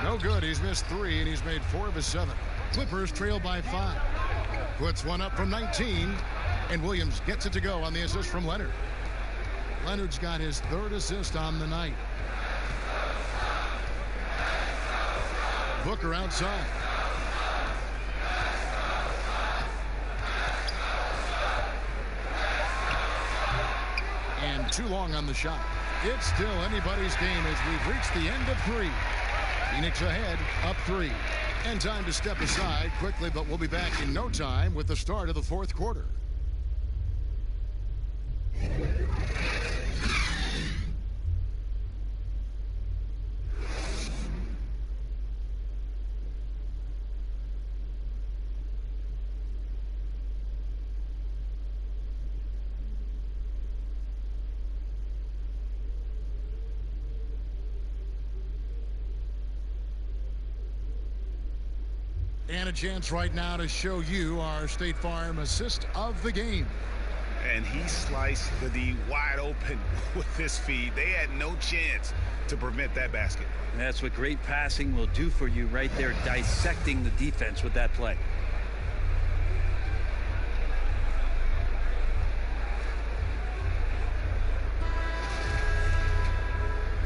No good. He's missed 3, and he's made 4 of his 7. Clippers trail by 5. Puts one up from 19, and Williams gets it to go on the assist from Leonard. Leonard's got his 3rd assist on the night. Booker outside. And too long on the shot. It's still anybody's game as we've reached the end of 3. Phoenix ahead, up 3. And time to step aside quickly, but we'll be back in no time with the start of the 4th quarter. And a chance right now to show you our State Farm assist of the game. And he sliced the D wide open with his feed. They had no chance to prevent that basket. And that's what great passing will do for you right there, dissecting the defense with that play.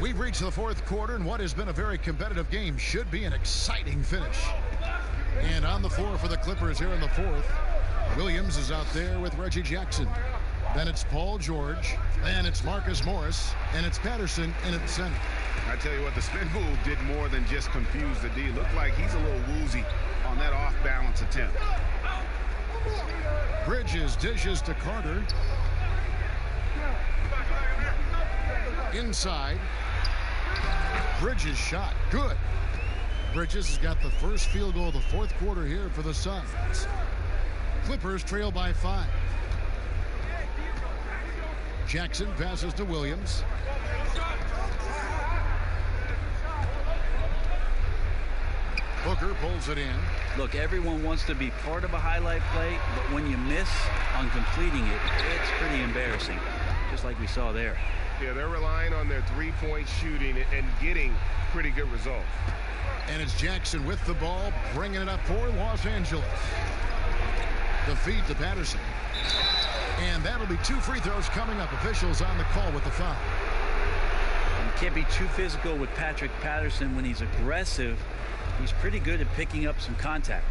We've reached the 4th quarter, and what has been a very competitive game should be an exciting finish. And on the floor for the Clippers here in the 4th, Williams is out there with Reggie Jackson. Then it's Paul George. Then it's Marcus Morris. And it's Patterson in at center. I tell you what, the spin move did more than just confuse the D. Looked like he's a little woozy on that off-balance attempt. Bridges dishes to Carter. Inside. Bridges shot. Good. Bridges has got the first field goal of the 4th quarter here for the Suns. Clippers trail by 5. Jackson passes to Williams. Booker pulls it in. Look, everyone wants to be part of a highlight play, but when you miss on completing it, it's pretty embarrassing, just like we saw there. Yeah, they're relying on their three-point shooting and getting pretty good results. And it's Jackson with the ball, bringing it up for Los Angeles. The feed to Patterson. And that'll be 2 free throws coming up. Officials on the call with the foul. You can't be too physical with Patrick Patterson when he's aggressive. He's pretty good at picking up some contact.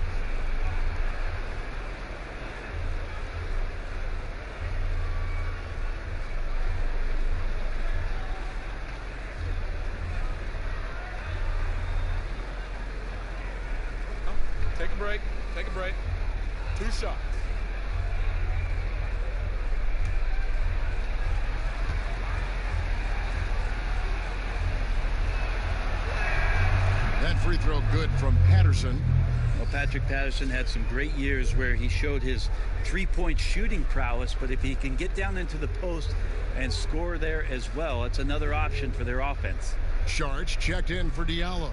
Take a break. Take a break. 2 shots. That free throw good from Patterson. Well, Patrick Patterson had some great years where he showed his three-point shooting prowess, but if he can get down into the post and score there as well, it's another option for their offense. Sharge checked in for Diallo.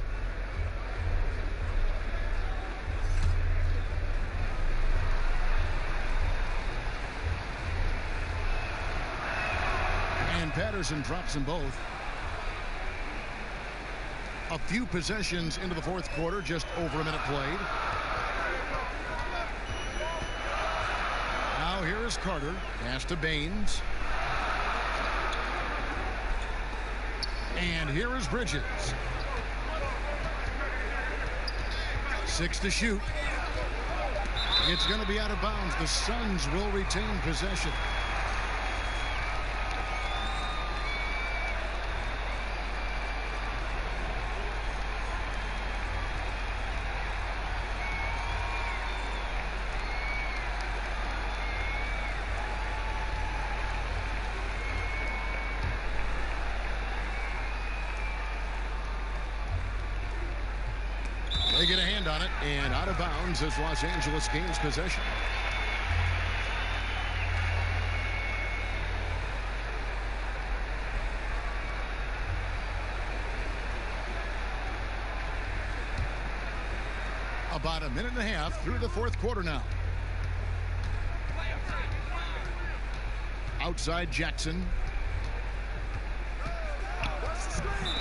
And Patterson drops them both. A few possessions into the 4th quarter, just over a minute played. Now here is Carter. Pass to Baines. And here is Bridges. 6 to shoot. It's going to be out of bounds. The Suns will retain possession. They get a hand on it, and out of bounds as Los Angeles gains possession. About a minute and a half through the fourth quarter now. Outside Jackson.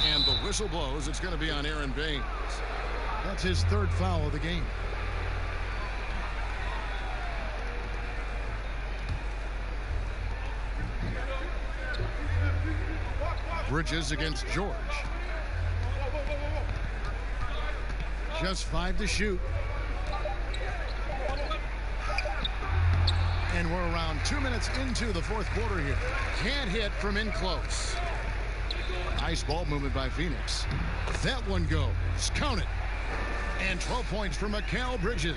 And the whistle blows. It's going to be on Aaron Baines. That's his third foul of the game. Bridges against George. Just 5 to shoot. And we're around 2 minutes into the fourth quarter here. Can't hit from in close. Nice ball movement by Phoenix. That one goes. Count it. And 12 points for Mikal Bridges.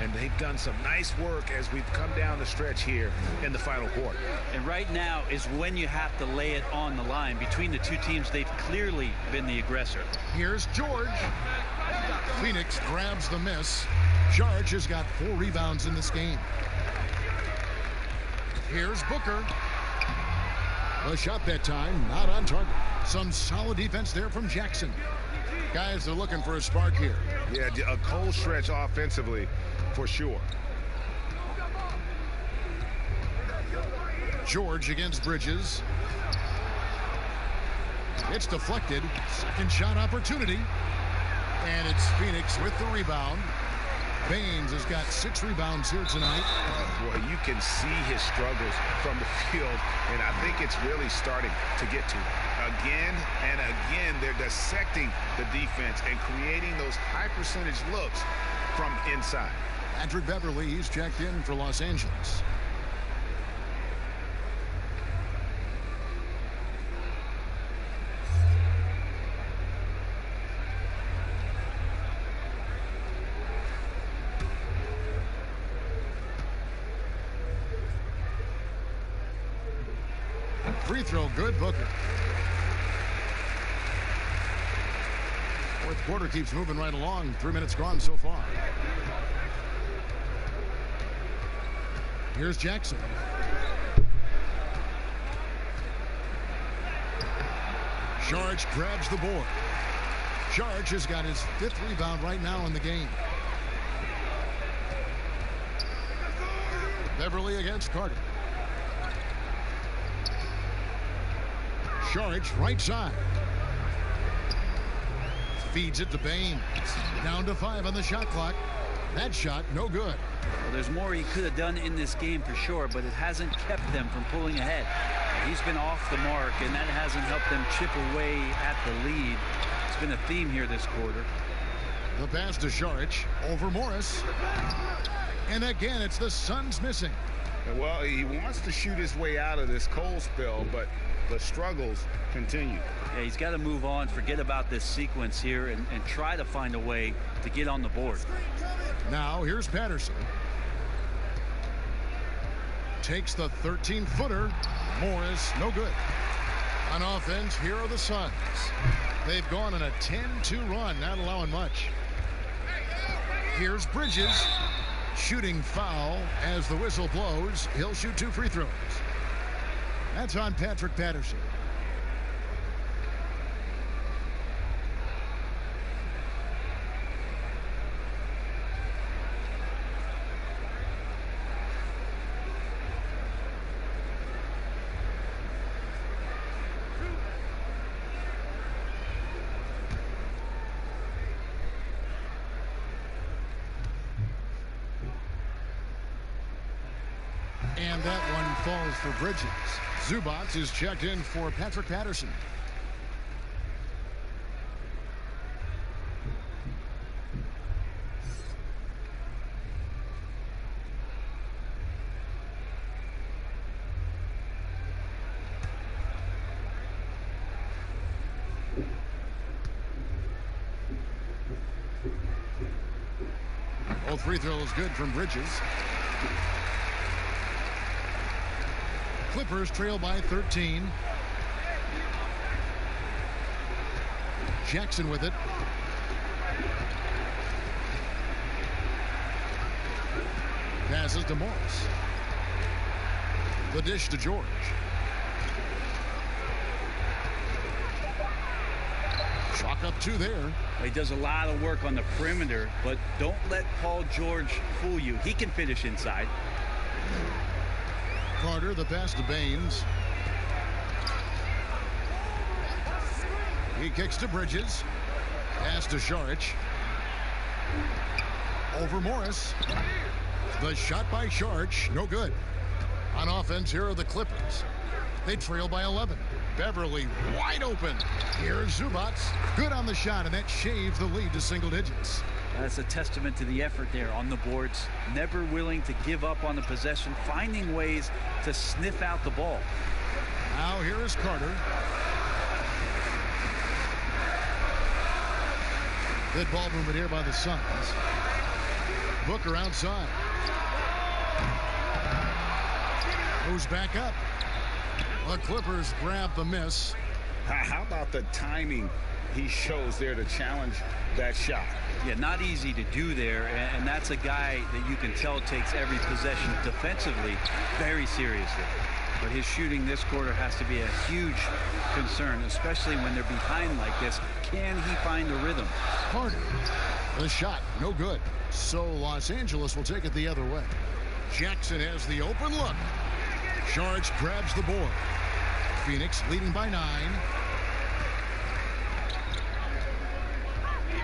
And they've done some nice work as we've come down the stretch here in the final quarter. And right now is when you have to lay it on the line. Between the two teams, they've clearly been the aggressor. Here's George. Phoenix grabs the miss. George has got 4 rebounds in this game. Here's Booker. The shot that time, not on target. Some solid defense there from Jackson. Guys are looking for a spark here. Yeah, a cold stretch offensively for sure. George against Bridges. It's deflected. Second shot opportunity. And it's Phoenix with the rebound. Baines has got 6 rebounds here tonight. Boy, you can see his struggles from the field, and I think it's really starting to get to him. Again and again, they're dissecting the defense and creating those high percentage looks from inside. Patrick Beverly, he's checked in for Los Angeles. Free throw good, Booker. Fourth quarter keeps moving right along. 3 minutes gone so far. Here's Jackson. George grabs the board. George has got his 5th rebound right now in the game. Beverly against Carter. George right side. Feeds it to Baines. Down to 5 on the shot clock. That shot no good. Well, there's more he could have done in this game for sure, but it hasn't kept them from pulling ahead. He's been off the mark, and that hasn't helped them chip away at the lead. It's been a theme here this quarter. The pass to George over Morris. And again, it's the Suns missing. Well, he wants to shoot his way out of this cold spell, but the struggles continue. Yeah, he's got to move on, forget about this sequence here, and try to find a way to get on the board. Now here's Patterson. Takes the 13-footer. Morris, no good. On offense, here are the Suns. They've gone on a 10-2 run, not allowing much. Here's Bridges. Shooting foul as the whistle blows. He'll shoot 2 free throws. That's on Patrick Patterson. And that one falls for Bridges. Zubac is checked in for Patrick Patterson. Both free throws good from Bridges. Clippers trail by 13. Jackson with it. Passes to Morris. The dish to George. Chalk up 2 there. He does a lot of work on the perimeter, but don't let Paul George fool you. He can finish inside. Carter, the pass to Baines. He kicks to Bridges. Pass to Saric. Over Morris. The shot by Saric, no good. On offense, here are the Clippers. They trail by 11. Beverly wide open. Here's Zubac. Good on the shot, and that shaves the lead to single digits. That's a testament to the effort there on the boards. Never willing to give up on the possession, finding ways to sniff out the ball. Now here is Carter. Good ball movement here by the Suns. Booker outside. Moves back up. The Clippers grab the miss. How about the timing he shows there to challenge that shot? Yeah, not easy to do there, and that's a guy that you can tell takes every possession defensively very seriously. But his shooting this quarter has to be a huge concern, especially when they're behind like this. Can he find the rhythm? Carter. The shot, no good. So Los Angeles will take it the other way. Jackson has the open look. Saric grabs the board. Phoenix leading by 9.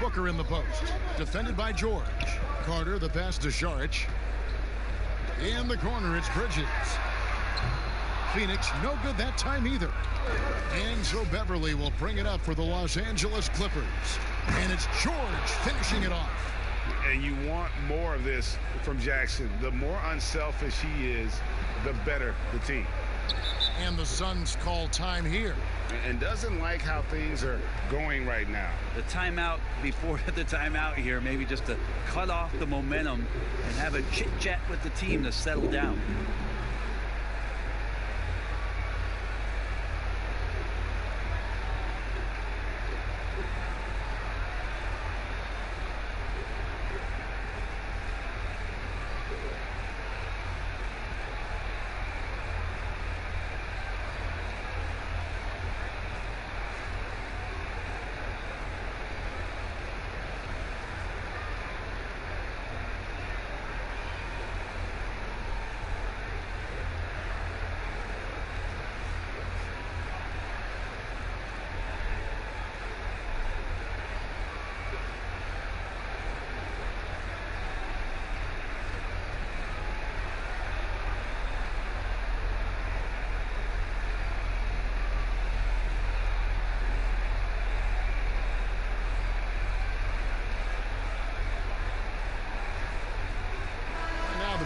Booker in the post. Defended by George. Carter, the pass to Saric. In the corner, it's Bridges. Phoenix, no good that time either. And so Beverly will bring it up for the Los Angeles Clippers. And it's George finishing it off. And you want more of this from Jackson. The more unselfish he is, the better the team. And the Suns call time here. And doesn't like how things are going right now. The timeout before the timeout here, maybe just to cut off the momentum and have a chit-chat with the team to settle down.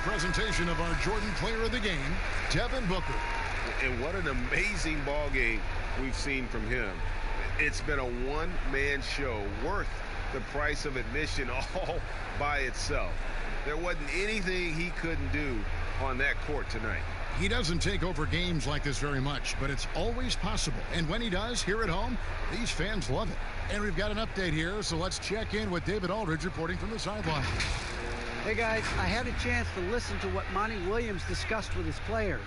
Presentation of our Jordan Player of the Game, Devin Booker. And what an amazing ball game we've seen from him. It's been a one-man show worth the price of admission all by itself. There wasn't anything he couldn't do on that court tonight. He doesn't take over games like this very much, but it's always possible. And when he does, here at home, these fans love it. And we've got an update here, so let's check in with David Aldridge reporting from the sideline. Hey guys, I had a chance to listen to what Monty Williams discussed with his players.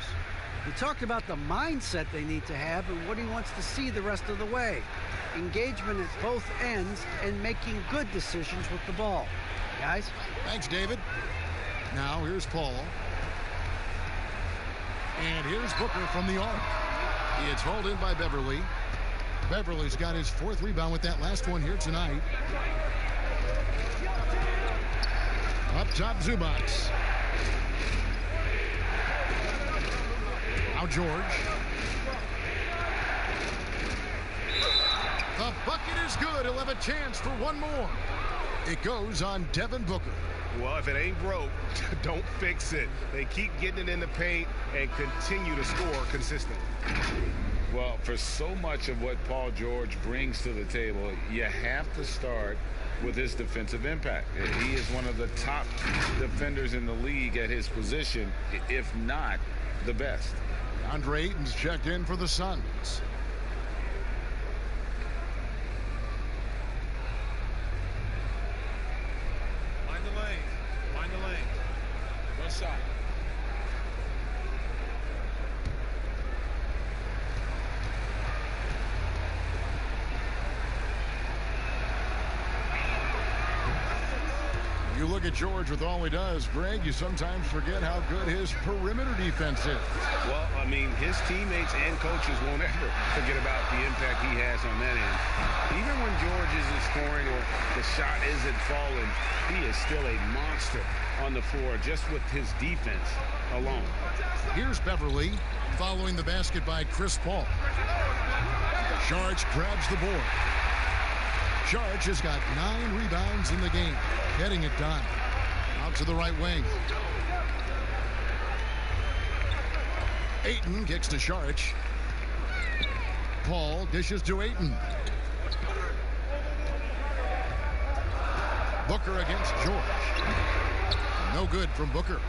He talked about the mindset they need to have and what he wants to see the rest of the way. Engagement at both ends and making good decisions with the ball. Guys? Thanks, David. Now here's Paul. And here's Booker from the arc. It's hauled in by Beverly. Beverly's got his 4th rebound with that last one here tonight. Up top, Zubac. Now George. The bucket is good. He'll have a chance for one more. It goes on Devin Booker. Well, if it ain't broke, don't fix it. They keep getting it in the paint and continue to score consistently. Well, for so much of what Paul George brings to the table, you have to start with his defensive impact. He is one of the top defenders in the league at his position, if not the best. Andre Ayton's checked in for the Suns. Mind the lane. Mind the lane. One shot. look at George with all he does, Greg, you sometimes forget how good his perimeter defense is. Well, I mean, his teammates and coaches won't ever forget about the impact he has on that end. Even when George isn't scoring or the shot isn't falling, he is still a monster on the floor just with his defense alone. Here's Beverly following the basket by Chris Paul. Saric grabs the board. Saric has got 9 rebounds in the game, getting it done. Out to the right wing. Ayton kicks to Saric. Paul dishes to Ayton. Booker against George. No good from Booker.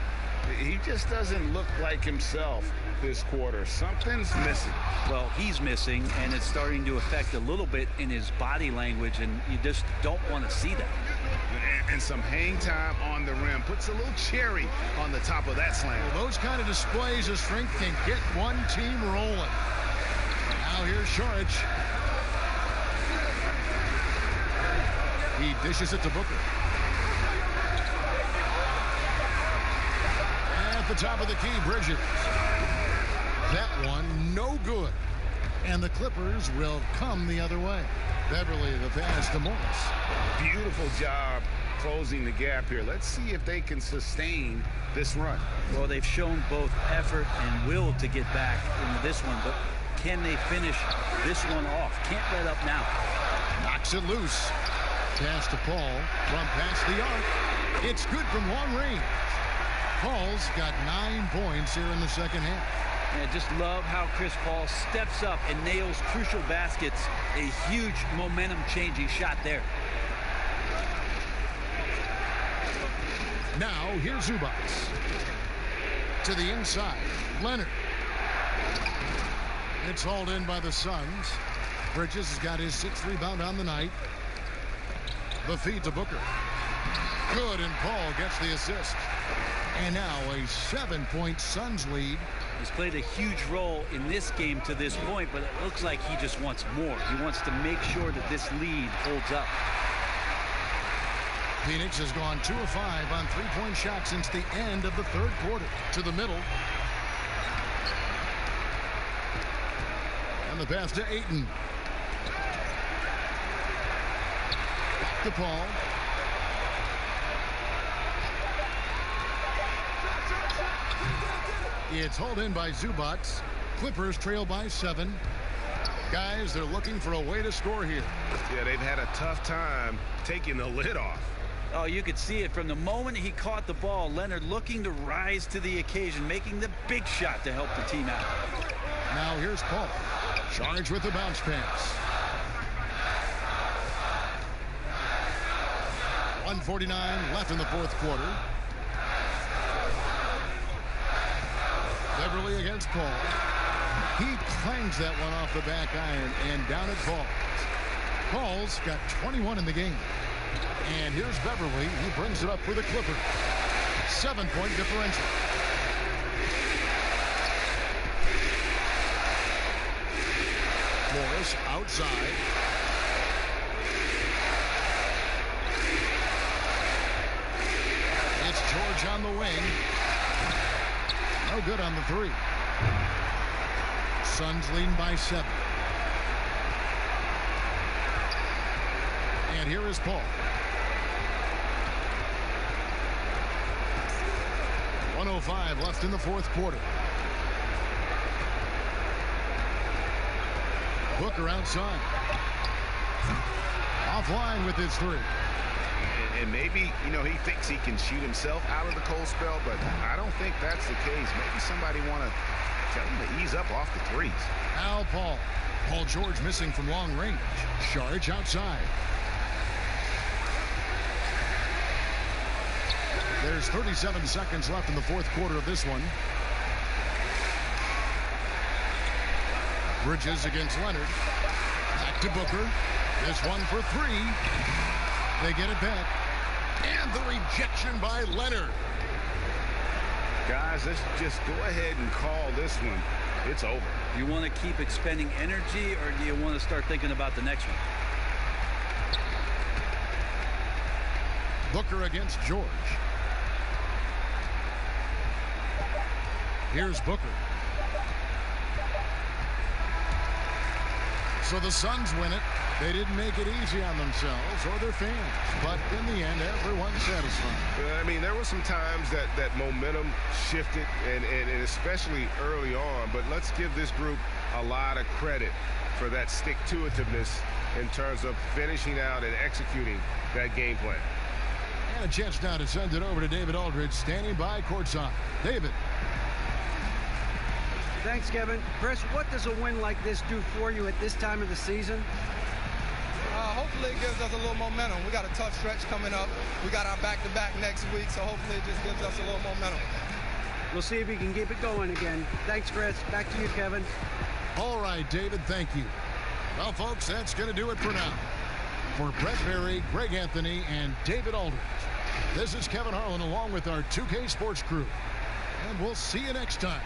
He just doesn't look like himself this quarter. Something's missing. Well, he's missing, and it's starting to affect a little bit in his body language, and you just don't want to see that. And some hang time on the rim. Puts a little cherry on the top of that slam. Well, those kind of displays of strength can get one team rolling. Now here's Saric. He dishes it to Booker. At the top of the key, Bridges. That one, no good. And the Clippers will come the other way. Beverly, the pass to Morris. Beautiful job closing the gap here. Let's see if they can sustain this run. Well, they've shown both effort and will to get back into this one, but can they finish this one off? Can't let up now. Knocks it loose. Pass to Paul from past the arc. It's good from long range. Paul's got 9 points here in the second half. I just love how Chris Paul steps up and nails crucial baskets. A huge momentum-changing shot there. Now, here's Zubac. To the inside. Leonard. It's hauled in by the Suns. Bridges has got his 6th rebound on the night. The feed to Booker. Good, and Paul gets the assist. And now a 7-point Suns lead. He's played a huge role in this game to this point, but it looks like he just wants more. He wants to make sure that this lead holds up. Phoenix has gone 2 of 5 on 3-point shots since the end of the 3rd quarter. To the middle. And the pass to Ayton. Back to Paul. It's hauled in by Zubac. Clippers trail by 7. Guys, they're looking for a way to score here. Yeah, they've had a tough time taking the lid off. Oh, you could see it from the moment he caught the ball. Leonard looking to rise to the occasion, making the big shot to help the team out. Now here's Paul. Charged with the bounce pass. 1:49 left in the 4th quarter. Beverly against Paul. He clangs that one off the back iron, and down it falls. Paul's got 21 in the game. And here's Beverly. He brings it up for the Clippers. 7-point differential. Morris outside. It's George on the wing. No good on the 3. Suns leading by 7. And here is Paul. 1:05 left in the 4th quarter. Booker outside. Offline with his 3. And maybe, you know, he thinks he can shoot himself out of the cold spell, but I don't think that's the case. Maybe somebody want to tell him to ease up off the 3s. Now Paul. Paul George missing from long range. Saric outside. There's 37 seconds left in the 4th quarter of this one. Bridges against Leonard. Back to Booker. This one for 3. They get it back. And the rejection by Leonard. Guys, let's just go ahead and call this one. It's over. You want to keep expending energy, or do you want to start thinking about the next one? Booker against George. Here's Booker. So the Suns win it. They didn't make it easy on themselves or their fans, but in the end, everyone's satisfied. I mean, there were some times that momentum shifted, and especially early on, but let's give this group a lot of credit for that stick-to-itiveness in terms of finishing out and executing that game plan. And a chance now to send it over to David Aldridge, standing by courtside. David. Thanks, Kevin. Chris, what does a win like this do for you at this time of the season? Hopefully it gives us a little momentum. We got a tough stretch coming up. We got our back-to-back next week, so hopefully it just gives us a little momentum. We'll see if we can keep it going again. Thanks, Chris. Back to you, Kevin. All right, David, thank you. Well, folks, that's going to do it for now. For Brett Berry, Greg Anthony, and David Aldridge, this is Kevin Harlan along with our 2K Sports crew. And we'll see you next time.